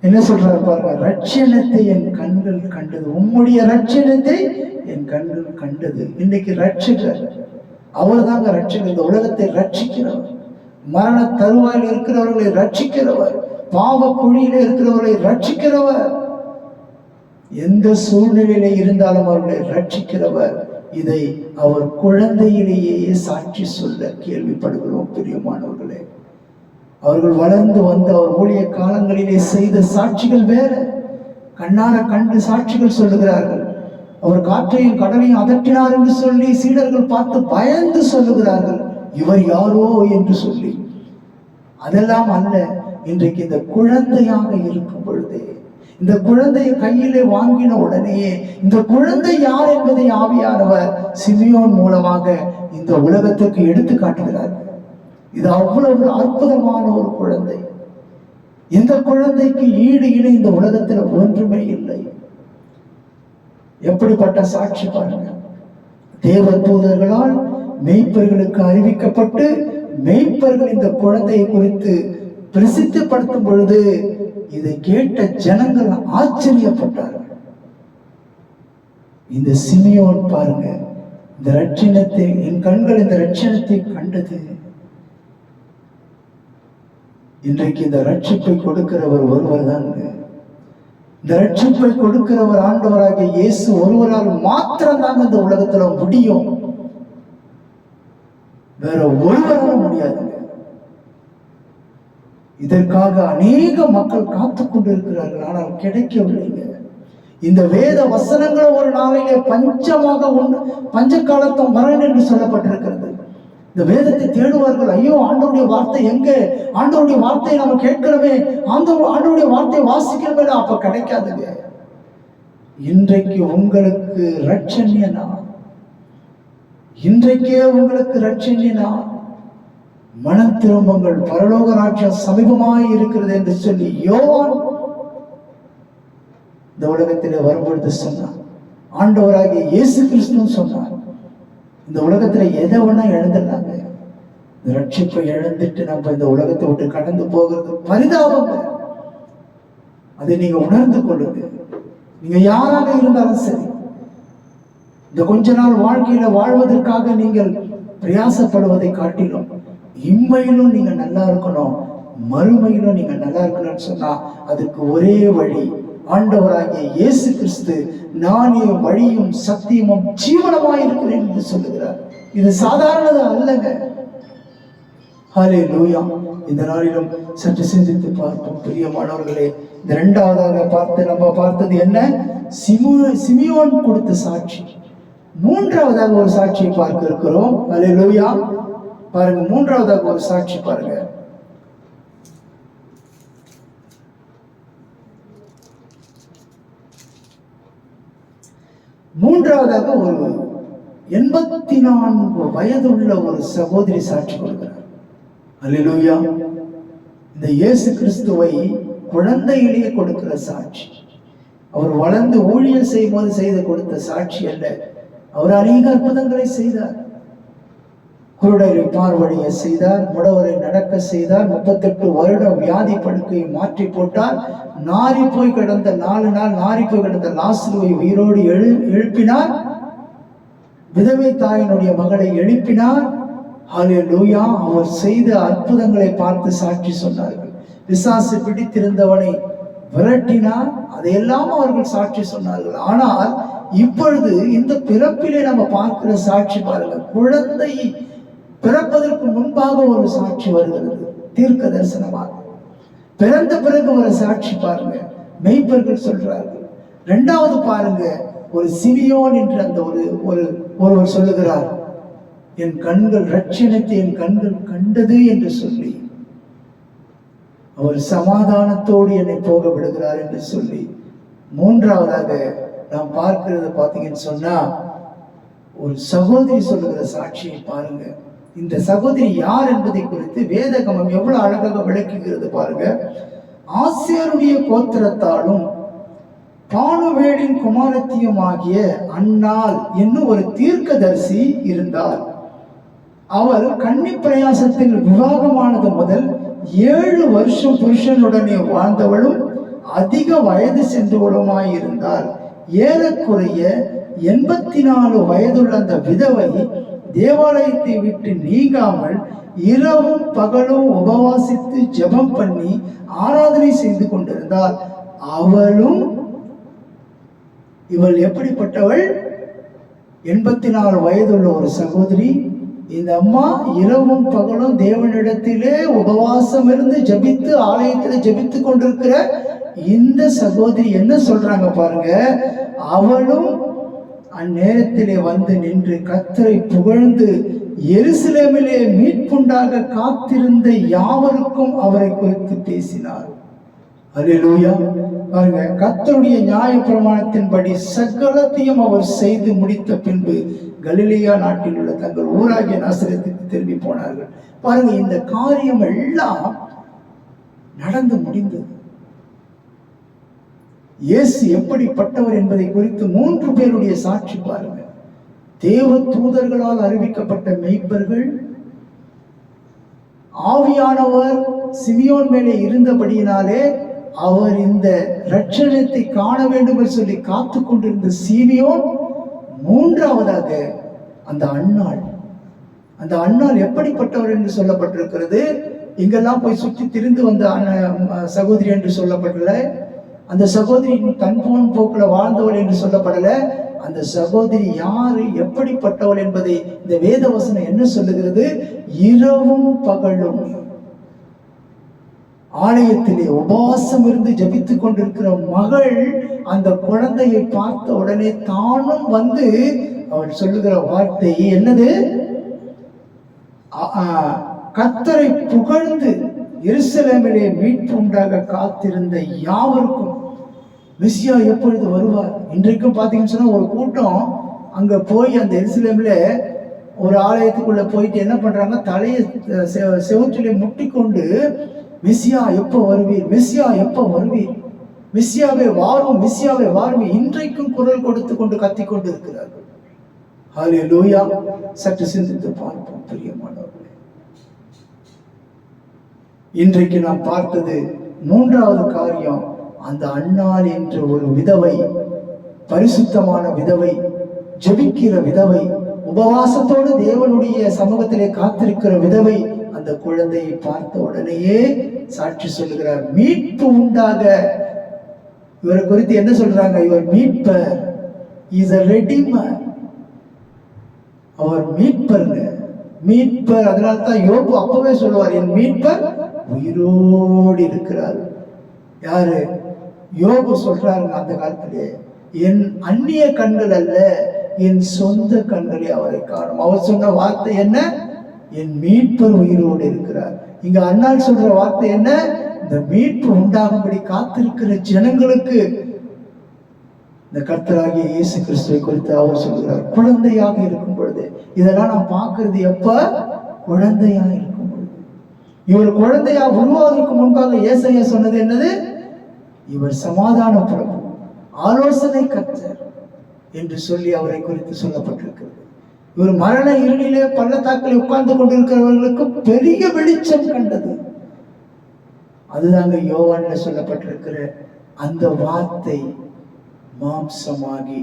என்ன சொல்றாரு பாருங்க, ரட்சணத்தை என் கண்கள் கண்டது, உம்முடைய ரட்சணத்தை என் கண்கள் கண்டது. இன்னைக்கு ரட்சகர் அவர் தாங்க ரட்சகர். இந்த உலகத்தை ரட்சிக்கிறவர், மரண தருவாயில் இருக்கிறவர்களை ரட்சிக்கிறவர், பாவ குழியில இருக்கிறவர்களை ரட்சிக்கிறவர், எந்த சூழ்நிலையில இருந்தாலும் அவர்களை ரட்சிக்கிறவர். இதை அவர் குழந்தையிலேயே சாட்சி சொல்ல கேள்விப்படுகிறோம். பிரியமானவர்களே, அவர்கள் வளர்ந்து வந்து அவர் ஊழிய காலங்களிலே செய்த சாட்சிகள் வேற. கண்ணார கண்டு சாட்சிகள் சொல்லுகிறார்கள். அவர் காற்றையும் கடலையும் அதட்டினார் என்று சொல்லி சீடர்கள் பார்த்து பயந்து சொல்லுகிறார்கள், இவர் யாரோ என்று சொல்லி. அதெல்லாம் அல்ல. இன்றைக்கு இந்த குழந்தையாக இருக்கும் பொழுதே, இந்த குழந்தையை கையிலே வாங்கின உடனேயே இந்த குழந்தை யார் என்பதை ஆவியானவர் சிமியோன் மூலமாக இந்த உலகத்துக்கு எடுத்து காட்டுகிறார். இது அவ்வளவு அற்புதமான ஒரு குழந்தை. இந்த குழந்தைக்கு ஈடு இணை இந்த உலகத்தில் ஒன்றுமே இல்லை. எப்படிப்பட்ட சாட்சி பாருங்க. தேவ தூதர்களால் மெய்ப்பர்களுக்கு அறிவிக்கப்பட்டு மெய்ப்பர்கள் இந்த குழந்தையை குறித்து பிரசித்தப்படுத்தும் பொழுது இதை கேட்ட ஜனங்கள் ஆச்சரியப்பட்டார்கள். இந்த சிமியோன் பாருங்க, இந்த ரட்சணத்தை என் கண்கள் இந்த ரட்சணத்தை கண்டது. இன்றைக்கு இந்த ரட்சிப்பை கொடுக்கிறவர் ஒருவர் தாங்க. இந்த ரட்சிப்பை கொடுக்கிறவர் ஆண்டவராகிய இயேசு ஒருவரால் மாத்திரம் தாங்க இந்த உலகத்துல முடியும். வேற ஒருவராலும் முடியாது. இதற்காக அநேக மக்கள் காத்து கொண்டிருக்கிறார்கள், ஆனால் கிடைக்கவில்லைங்க. இந்த வேத வசனங்களும் ஒரு நாளிலே பஞ்சமாக பஞ்ச காலத்தம் வரணும் என்று சொல்லப்பட்டிருக்கிறது. இந்த வேதத்தை தேடுவார்கள். ஐயோ, ஆண்டவருடைய வார்த்தை எங்க? ஆண்டவருடைய வார்த்தையை நம்ம கேட்கிறோமே, ஆண்டவருடைய வார்த்தையை வாசிக்கிறோமே, அப்ப கிடைக்காதுங்க. இன்றைக்கு உங்களுக்கு ரட்சணியனா, இன்றைக்கே உங்களுக்கு ரட்சணியனா, மனம் திரும்புங்கள், பரலோக ராஜ்யம் சமீபமாய் இருக்கிறது என்று சொல்லி யோவான் இந்த உலகத்திலே வரும்பொழுது சொன்னார். ஆண்டவராகிய இயேசு கிறிஸ்து சொன்னார், இந்த உலகத்துல எதை ஒண்ணா இழந்துடலாங்க. இந்த ரட்சிப்பை இழந்துட்டு நம்ம இந்த உலகத்தை விட்டு கடந்து போகிறது பரிதாபங்க. அதை நீங்க உணர்ந்து கொள்ளுங்க. நீங்க யாராக இருந்தாலும் சரி, இந்த கொஞ்ச நாள் வாழ்க்கையில வாழ்வதற்காக நீங்கள் பிரயாசப்படுவதை காட்டிலும் இம்மையிலும் நீங்க நல்லா இருக்கணும், மறுமையிலும் நீங்க நல்லா இருக்கணும்னு சொன்னா அதுக்கு ஒரே வழி ஆண்டவராகிய இயேசு கிறிஸ்து, நானே வழியும் சத்தியமும் ஜீவனமாய் இருக்கிறேன் என்று சொல்லுகிறார். இது சாதாரணது அல்லங்க. ஹல்லேலூயா. இந்த நாளிலும் சற்று சிந்தித்து பார்ப்போம் பிரியமானவர்களே. இந்த இரண்டாவதாக நம்ம பார்த்தது என்ன? சிமியோன் கொடுத்த சாட்சி. மூன்றாவதாக ஒரு சாட்சியை பார்க்க இருக்கிறோம். ஹல்லேலூயா. பாருங்க, மூன்றாவதாக ஒரு சாட்சி பாருங்க. மூன்றாவதாக ஒரு 84 வயதுள்ள ஒரு சகோதரி சாட்சி கொடுக்கிறார். அல்லேலூயா. இந்த இயேசு கிறிஸ்துவை குழந்தையிலேயே கொடுக்கிற சாட்சி. அவர் வளர்ந்து ஊழியர் செய்யும் போது செய்து கொடுத்த சாட்சி அல்ல. அவர் அநேக அற்புதங்களை செய்தார். குருடரை பார்வடைய செய்தார், முடவரை நடக்க செய்தார், 38 வருடம் வியாதி படுக்கையை மாற்றி போட்டார். நாரி போய் கிடந்த 4 நாள் நாரி போய் கிடந்த லாசருவை உயிரோடு எழுப்பினார். விதவை தாயினுடைய மகளை எழுப்பினார். ஹல்லேலூயா. அவர் செய்த அற்புதங்களை பார்த்து சாட்சி சொன்னார்கள். பிசாசு பிடித்திருந்தவனை விரட்டினார். அதையெல்லாம் அவர்கள் சாட்சி சொன்னார்கள். ஆனால் இப்பொழுது இந்த பிறப்பிலே நம்ம பார்க்கிற சாட்சி பாருங்க. குழந்தை பிறப்பதற்கு முன்பாக ஒரு சாட்சி வருகிறது, தீர்க்க தரிசனமாக. பிறந்த பிறகு ஒரு சாட்சி பாருங்க, மெய்ப்பர்கள் சொல்றார்கள். இரண்டாவது பாருங்க, ஒரு சிமியோன் என்று அந்த ஒருவர் சொல்லுகிறார், என் கண்கள் ரட்சணத்தை என் கண்கள் கண்டது என்று சொல்லி அவர் சமாதானத்தோடு என்னை போக விடுகிறார் என்று சொல்லி. மூன்றாவதாக நாம் பார்க்கிறது பார்த்தீங்கன்னு சொன்னா, ஒரு சகோதரி சொல்லுகிற சாட்சியை பாருங்க. இந்த சகோதரி யார் என்பதை குறித்து வேதகமம் எவ்வளவு அழகாக விளக்குகிறது பாருங்க. ஆசேருடைய கோத்திரத்தாலும் பானுவேலின் குமாரத்தியும் ஆகிய அன்னாள் என்னும் ஒரு தீர்க்கதரிசி இருந்தார். அவள் கன்னி பிரயாசத்தில் விவாகமானது முதல் 7 வருஷம் புருஷனுடனே வாழ்ந்தவளும் அதிக வயது சென்றவளுமாயிருந்தாள். ஏறக்குறைய 84 வயதுள்ள அந்த விதவை தேவாலயத்தை விட்டு நீங்காமல் இரவும் பகலும் உபவாசித்து ஜெபம் பண்ணி ஆராதனை செய்து கொண்டிருந்தாள். அவளும், இவள் எப்படிப்பட்டவள்? 84 வயதுள்ள ஒரு சகோதரி. இந்த அம்மா இரவும் பகலும் தேவனிடத்திலே உபவாசம் இருந்து ஜபித்து ஆலயத்தில் ஜபித்து கொண்டிருக்கிற இந்த சகோதரி என்ன சொல்றாங்க பாருங்க. அவளும் அந்நேரத்திலே வந்து நின்று கர்த்தரை புகழ்ந்து எருசலேமிலே மீட்புண்டாக காத்திருந்த யாவருக்கும் அவரை குறித்து பேசினார். அல்லேலூயா. பாருங்க, கர்த்தருடைய நியாய பிரமாணத்தின்படி சகலத்தையும் அவர் செய்து முடித்த பின்பு கலிலேயா நாட்டில் உள்ள தங்கள் ஊராகிய நாசரேத்துக்கு திரும்பி போனார்கள். பாருங்க, இந்த காரியம் எல்லாம் நடந்து முடிந்தது. இயேசு எப்படிப்பட்டவர் என்பதை குறித்து 3 பேருடைய சாட்சி பாருங்க. தேவ தூதர்களால் அறிவிக்கப்பட்ட மெய்ப்பர்கள், ஆவியானவர் சிமியோன் மேலே இருந்தபடியினாலே அவர் இந்த இரட்சணத்தை காண வேண்டும் என்று சொல்லி காத்து கொண்டிருந்த சிமியோன், 3ஆவதாக அந்த அன்னாள். அந்த அன்னாள் எப்படிப்பட்டவர் என்று சொல்லப்பட்டிருக்கிறது. இங்கெல்லாம் போய் சுற்றி திரிந்து வந்த சகோதரி என்று சொல்லப்படல. அந்த சகோதரி தன் போன் போக்கில் வாழ்ந்தவள் என்று சொல்லப்படல. அந்த சகோதரி யாரு, எப்படிப்பட்டவள் என்பதை இந்த வேத வசனம் என்ன சொல்லுகிறது? இரவும் பகலும் ஆலயத்திலே உபவாசம் இருந்து ஜபித்துக் கொண்டிருக்கிற மகள் அந்த குழந்தையை பார்த்த உடனே தானும் வந்து அவள் சொல்லுகிற வார்த்தை என்னது? கர்த்தரை புகழ்ந்து எருசலேமிலே மீட்பு உண்டாக காத்திருந்த யாவருக்கும் மெசியா எப்பொழுது வருவார்? இன்றைக்கும் பார்த்தீங்கன்னு சொன்னா ஒரு கூட்டம் அங்க போய் அந்த எருசலேமில் ஒரு ஆலயத்துக்குள்ள போயிட்டு என்ன பண்றாங்க? தலையை செவற்றிலே முட்டிக்கொண்டு மெசியா எப்போ வருவீர், மெசியா எப்போ வருவீர், மெசியாவே வாரும், மெசியாவே வாரும் இன்றைக்கும் குரல் கொடுத்து கொண்டு கத்திக் கொண்டு இருக்கிறார்கள். ஹல்லேலூயா. சற்று சிந்தித்து பார்ப்போம் பிரியமானவர்களே. இன்றைக்கு நாம் பார்த்தது 3வது காரியம். அந்த அன்னாள் என்ற ஒரு விதவை, பரிசுத்தமான விதவை, ஜெபிக்கிற விதவை, உபவாசத்தோடு தேவனுடைய சமூகத்திலே காத்திருக்கிற விதவை அந்த குழந்தையை பார்த்த உடனேயே சாட்சி சொல்லுகிறார், மீட்பு உண்டாக. இவரை குறித்து என்ன சொல்றாங்க? இவர் மீட்பர், இஸ் a redeemer. அவர் மீட்பருங்க, மீட்பர். அதனால தான் யோபு அப்பவே சொல்லுவார், என் மீட்பர் உயிரோடு இருக்கிறார். யாரு? யோபு சொல்றாருங்க அந்த காலத்திலே, என் அந்நிய கண்கள் அல்ல, என் சொந்த கண்களே அவரை காணும். அவர் சொன்ன வார்த்தை என்ன? என் மீட்பர் உயிரோடு இருக்கிறார். இங்க அன்னாள் சொல்ற வார்த்தை என்ன? இந்த மீட்பு உண்டாகும்படி காத்திருக்கிற ஜனங்களுக்கு இந்த கர்த்தராகிய இயேசு கிறிஸ்துவை குறித்து அவர் சொல்கிறார், குழந்தையாக இருக்கும் பொழுது. இதெல்லாம் நாம் பார்க்கிறது எப்ப? குழந்தையாக இருக்கும் பொழுது. இவர் குழந்தையா உருவாவதற்கு முன்பாக ஏசாயா சொன்னது என்னது? இவர் சமாதான பிரபு, ஆலோசனை கர்த்தர் என்று சொல்லி அவரை குறித்து சொல்லப்பட்டிருக்கிறது. இவர் மரண இருளிலே பள்ளத்தாக்கில் உட்கார்ந்து கொண்டிருக்கிறவர்களுக்கு பெரிய வெளிச்சம் கண்டது. அதுதாங்க யோவான்ல சொல்லப்பட்டிருக்கிற அந்த வார்த்தை மாம்சமாகி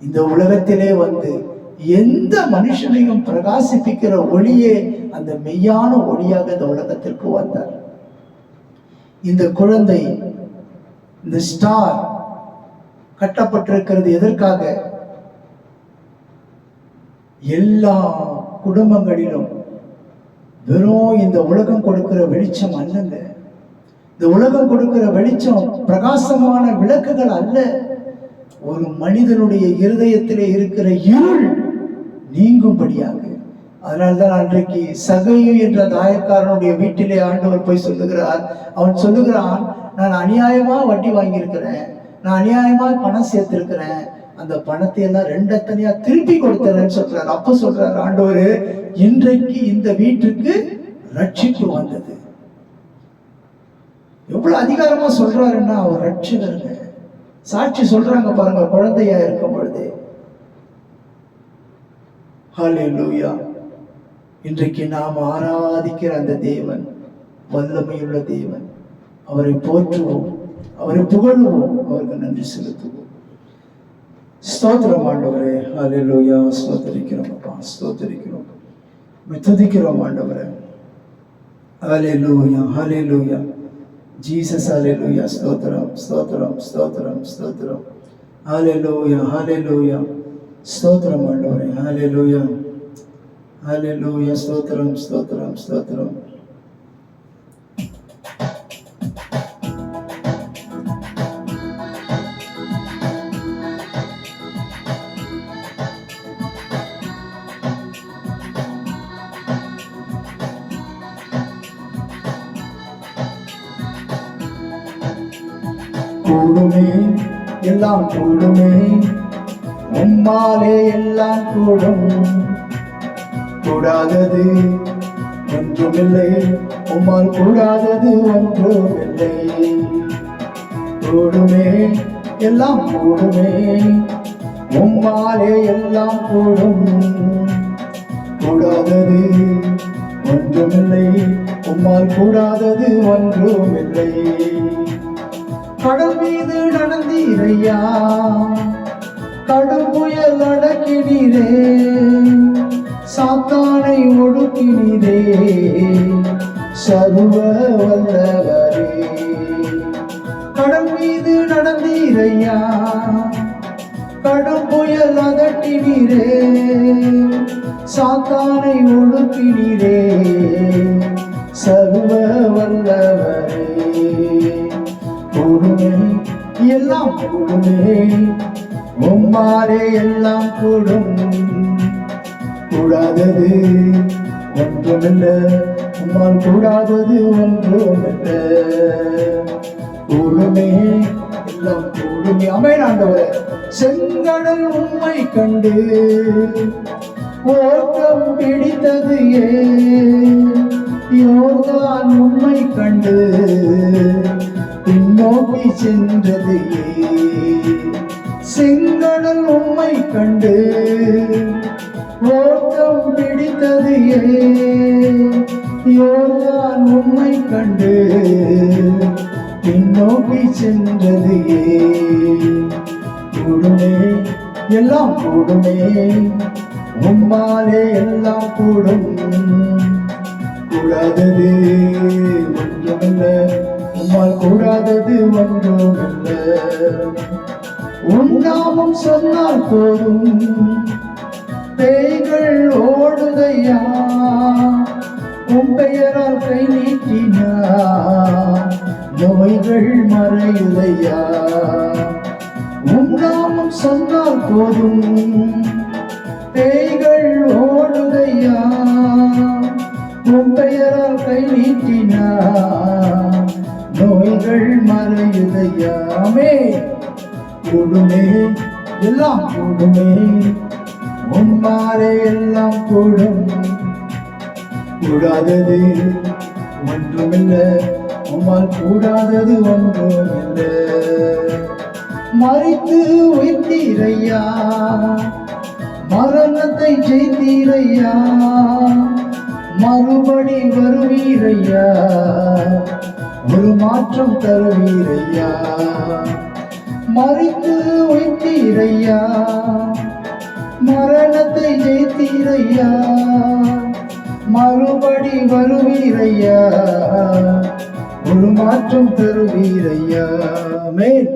இந்த உலகத்திலே வந்து எந்த மனுஷனையும் பிரகாசிப்பிக்கிற ஒளியே அந்த மெய்யான ஒளியாக இந்த உலகத்திற்கு வந்தார். இந்த குழந்தை, இந்த ஸ்டார் கட்டப்பட்டிருக்கிறது எதற்காக? எல்லா குடும்பங்களிலும் வெறும் இந்த உலகம் கொடுக்கிற வெளிச்சம் அல்லங்க. இந்த உலகம் கொடுக்கிற வெளிச்சம் பிரகாசமான விளக்குகள் அல்ல. ஒரு மனிதனுடைய இருதயத்திலே இருக்கிற இருள் நீங்கும்படியாக. அதனால்தான் அன்றைக்கு சகையு என்ற தாயக்காரனுடைய வீட்டிலே ஆண்டவர் போய் சொல்லுகிறார். அவன் சொல்லுகிறான், நான் அநியாயமா வட்டி வாங்கியிருக்கிறேன், நான் அநியாயமா பணம் சேர்த்திருக்கிறேன், அந்த பணத்தை எல்லாம் 2 தனியா திருப்பி கொடுத்துறேன்னு சொல்றாரு. அப்ப சொல்றாரு ஆண்டவர், இன்றைக்கு இந்த வீட்டுக்கு ரட்சிப்பு வந்தது. எவ்வளவு அதிகாரமா சொல்றாருன்னா அவர் ரட்சகருங்க. சாட்சி சொல்றாங்க பாருங்க, குழந்தையா இருக்கும் பொழுது. ஹல்லேலூயா. இன்றைக்கு நாம் ஆராதிக்கிற அந்த தேவன் வல்லமையுள்ள தேவன். அவரை போற்றுவோம், அவரை புகழுவோம், அவருக்கு நன்றி செலுத்துவோம். ஸ்தோத்திரம் ஆண்டவரே. ஹல்லேலூயா. ஸ்தோத்திரிக்கிறோம் அப்பா, ஸ்தோத்திரிக்கிறோம், துதிக்கிறோம் ஆண்டவரே. ஹல்லேலூயா, ஹல்லேலூயா. ஜீசஸ், ஹல்லேலூயா. ஸ்தோத்திரம், ஸ்தோத்திரம், ஸ்தோத்திரம், ஸ்தோத்திரம். ஹல்லேலூயா, ஹல்லேலூயா. ஸ்தோத்திரம் ஆண்டவரே. ஹல்லேலூயா, ஹல்லேலூயா. ஸ்தோத்திரம், ஸ்தோத்திரம், ஸ்தோத்திரம். கூடுமே, எல்லாம் கூடுமே, உம்மாலே எல்லாம் கூடும். கூடாதது ஒன்றுமில்லை, உம்மால் கூடாதது ஒன்றுமில்லை. கூடுமே, எல்லாம் கூடுமே, உம்மாலே எல்லாம் கூடும். கூடாதது ஒன்றுமில்லை, உம்மால் கூடாதது ஒன்றுமில்லை. கடல் மீது நடந்தீரையா, கடும் புயல் அடக்கினீரே, சாத்தானை ஒடுக்கினீரே, சர்வ வல்லவரே. கடல் மீது நடந்தீரையா, கடும் புயல் அதட்டினீரே, சாத்தானை ஒடுக்கினீரே, சர்வ வல்லவரே. கூடுமே, எல்லாம் கூடுமே, உம்மாலே எல்லாம் கூடும். கூடாதது ஒன்றுமில்லை, உம்மால் கூடாதது ஒன்றுமில்லை. கூடுமே, எல்லாம் கூடுமே. ஆமென் ஆண்டவரே. செங்கடல் உம்மை கண்டு ஓட்டம் பிடித்தது ஏன்? யோர்தான் உம்மை கண்டு பின்னோக்கி சென்றது ஏன்? செங்கடல் உம்மை கண்டு ஓட்டம் பிடித்தது ஏன்? யோர்தான் உம்மை கண்டு பின்னோக்கி சென்றது ஏன்? கூடுமே, எல்லாம் கூடுமே, உம்மாலே எல்லாம் கூடும். கூடாதது ஒன்றுமில்லை, உம்மால் கூடாதது ஒன்றுமில்லை. உன் நாமம் சொன்னால் போதும், பேய்கள் ஓடுதையா, உன் பெயரால் கை நீட்டினார் நோய்கள் மறையுதையா. உன் நாமம் சொன்னால் போதும், பேய்கள் ஓடுதையா, உன் பெயரால் கை நீட்டினார் நோய்கள் மறையுதையா. ஆமென். கூடுமே, எல்லாம் கூடுமே, உம்மாலே எல்லாம் கூடும். கூடாதது ஒன்றுமில்லை, உம்மால் கூடாதது ஒன்றுமில்லை. மரித்து உயிர்த்தீரையா, மரணத்தை ஜெயித்தீரையா, மறுபடி வருவீரையா, ஒரு மாற்றம் தருவீரையா. மரித்து உயிர்த்தீரையா, மரணத்தை ஜெயித்தீரையா, மறுபடி வருவீரையா, ஒரு மாற்றம் தருவீரையா. ஆமென்.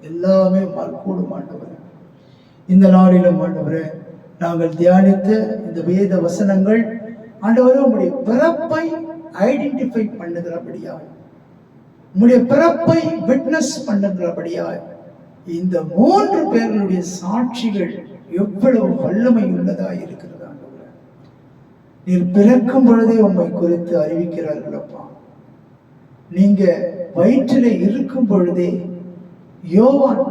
எல்லாமே கூடும் ஆண்டவரே. இந்த நாளிலும் ஆண்டவரே, நாங்கள் தியானித்த இந்த வேத வசனங்கள் ஆண்டவரே உம்முடைய பிறப்பை ஐடென்டிஃபை பண்ணுகிறபடியாய், உம்முடைய பிறப்பை விட்னஸ் பண்ணுகிறபடியாய், இந்த 3 பேர்களுடைய சாட்சிகள் எவ்வளவு வல்லமை உள்ளதாய் இருக்கிறது ஆண்டவரே. நீர் பிறக்கும் பொழுதே உம்மை குறித்து அறிவிக்கிறார்களப்பா. நீங்க வயிற்றிலே இருக்கும் பொழுதே யோவான்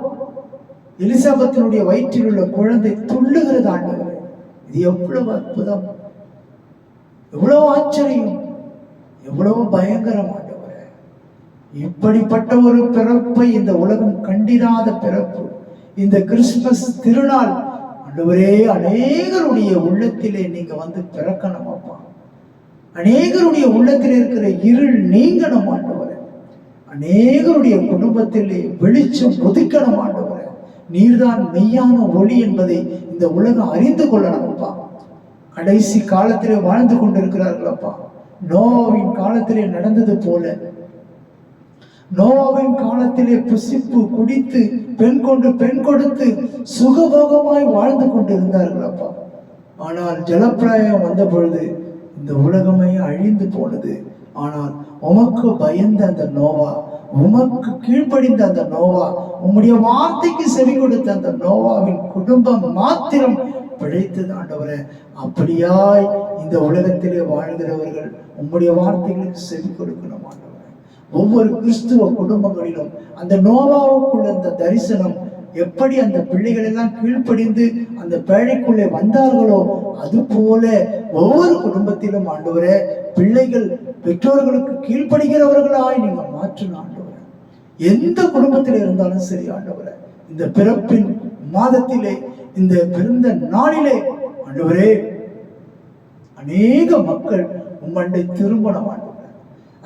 எலிசபெத்தினுடைய வயிற்றில் உள்ள குழந்தை துள்ளுகிறது ஆண்டவரே. இது எவ்வளவு அற்புதம்! எவ்வளவு ஆச்சரியம், எவ்வளவு பயங்கரம் ஆண்டவரே. இப்படிப்பட்ட ஒரு பிறப்பை இந்த உலகம் கண்டிராத பிறப்பு. இந்த கிறிஸ்துமஸ் திருநாள் ஆண்டவரே, அநேகருடைய உள்ளத்திலே நீங்க வந்து பிறக்கணும் அப்பா. அநேகருடைய உள்ளத்தில் இருக்கிற இருள் நீங்கணும் ஆண்டவரே. அநேகருடைய குடும்பத்திலே வெளிச்சம் ஒதுக்கணும் ஆண்டவரே. நீர்தான் மெய்யான ஒளி என்பதை இந்த உலகம் அறிந்து கொள்ளணும் அப்பா. கடைசி காலத்திலே வாழ்ந்து கொண்டிருக்கிறார்கள் அப்பா. நோவாவின் காலத்திலே நடந்தது போல, நோவாவின் காலத்திலே புசிப்பு குடித்து பெண் கொண்டு பெண் கொடுத்து சுகபோகமாய் வாழ்ந்து கொண்டிருந்தார்கள் அப்பா. ஆனால் ஜலப்பிரளயம் வந்த பொழுது இந்த உலகமே அழிந்து போனது. ஆனால் உமக்கு பயந்த அந்த நோவா, உமக்கு கீழ்ப்படிந்த அந்த நோவா, உம்முடைய வார்த்தைக்கு செவி கொடுத்த அந்த நோவாவின் குடும்பம் மாத்திரம் பிழைத்தது ஆண்டவரே. அப்படியாய் இந்த உலகத்திலே வாழ்கிறவர்கள் உம்முடைய வார்த்தைகளுக்கு செவி கொடுக்கணும் ஆண்டவரே. ஒவ்வொரு கிறிஸ்துவ குடும்பங்களிலும் அந்த நோவாவுக்குள்ள அந்த தரிசனம் எப்படி அந்த பிள்ளைகள் எல்லாம் கீழ்ப்படிந்து அந்த பேழைக்குள்ளே வந்தார்களோ, அது போல ஒவ்வொரு குடும்பத்திலும் ஆண்டவரே பிள்ளைகள் பெற்றோர்களுக்கு கீழ்ப்படுகிறவர்களாய் நீங்க மாற்றணும் ஆண்டவரே. எந்த குடும்பத்தில் இருந்தாலும் சரி ஆண்டவரே, இந்த பிறப்பின் மாதத்திலே, இந்த பிறந்த நாளிலே ஆண்டவரே, அநேக மக்கள் உம்மண்டை திரும்பணும் ஆண்டவரே.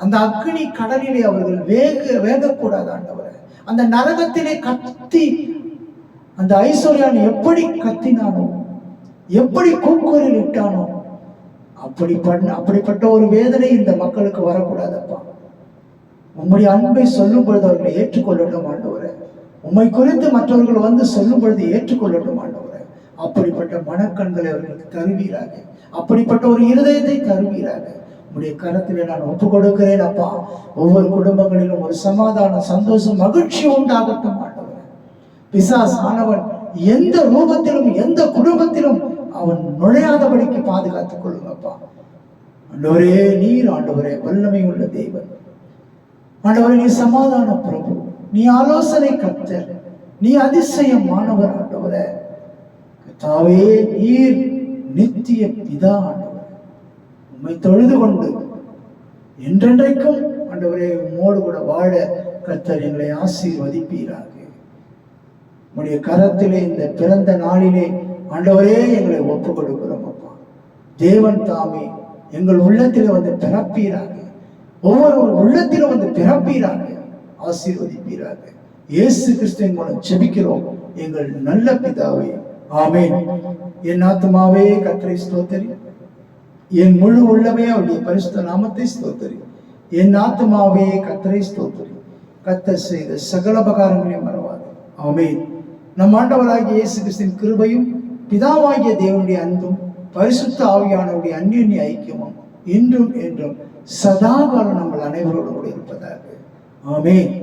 அந்த அக்னி கடலிலே அவர்கள் வேகக்கூடாது ஆண்டவரே. அந்த நரகத்திலே கத்தி அந்த ஐஸ்வர்யான் எப்படி கத்தினானோ, எப்படி கூக்குரல் இட்டானோ, அப்படிப்பட்ட ஒரு வேதனை இந்த மக்களுக்கு வரக்கூடாதப்பா. உம்முடைய அன்பை சொல்லும் பொழுது அவர்களை ஏற்றுக்கொள்ளட்டும் ஆண்டவரே. உம்மை குறித்து மற்றவர்கள் வந்து சொல்லும் பொழுது ஏற்றுக்கொள்ளட்டும் ஆண்டவரே. அப்படிப்பட்ட மனக்கண்களை அவர்களுக்கு தருவீராக, அப்படிப்பட்ட ஒரு இருதயத்தை தருவீராக. உம்முடைய கரத்திலே நான் ஒப்பு கொடுக்கிறேன் அப்பா. ஒவ்வொரு குடும்பங்களிலும் ஒரு சமாதானம், சந்தோஷம், மகிழ்ச்சி உண்டாகட்டும் ஆண்டவரே. பிசாஸ் ஆனவன் எந்த ரூபத்திலும் எந்த குடும்பத்திலும் அவன் நுழையாதபடிக்கு பாதுகாத்துக் கொள்ளுங்கப்பா ஆண்டவரே. நீர் ஆண்டவரே வல்லமை உள்ள தேவன் ஆண்டவரே. நீ சமாதான பிரபு, நீ ஆலோசனை கர்த்தர், நீ அதிசயமானவர் ஆண்டவரே. கர்த்தாவே, நீர் நித்திய பிதா ஆண்டவரே. உம்மை தொழுது கொண்டு என்றென்றைக்கும் ஆண்டவரே உம்மோடு கூட வாழ கர்த்தர் எங்களை ஆசீர்வதிப்பீராக. உம்முடைய கரத்திலே இந்த பிறந்த நாளிலே ஆண்டவரே எங்களை ஒப்பு கொடுக்கிறோம் அப்பா. தேவன் தாமே எங்கள் உள்ளத்திலே வந்து பிறப்பீராக, ஒவ்வொரு உள்ளத்திலும் வந்து பிறப்பீராக, ஆசீர்வதிப்பீராக. இயேசு கிறிஸ்துவின் மூலம் ஜெபிக்கிறோம் எங்கள் நல்ல பிதாவே, ஆமென். என் ஆத்துமாவே கர்த்தரை ஸ்தோத்திரி, என் முழு உள்ளமே அவருடைய பரிசுத்த நாமத்தை ஸ்தோத்திரி. என் ஆத்துமாவே கர்த்தரை ஸ்தோத்திரி, கர்த்தர் செய்த சகல உபகாரங்களையும் மறவாது. ஆமென். நம் ஆண்டவராகிய இயேசு கிறிஸ்துவின் கிருபையும் பிதாவாகிய தேவனுடைய அன்பும் பரிசுத்த ஆவியானவருடைய அந்யோன்ய ஐக்கியமும் இன்றும் என்றும் சதாகாலம் நம்ம அனைவரோடு கூட இருப்பதாக. ஆமென்.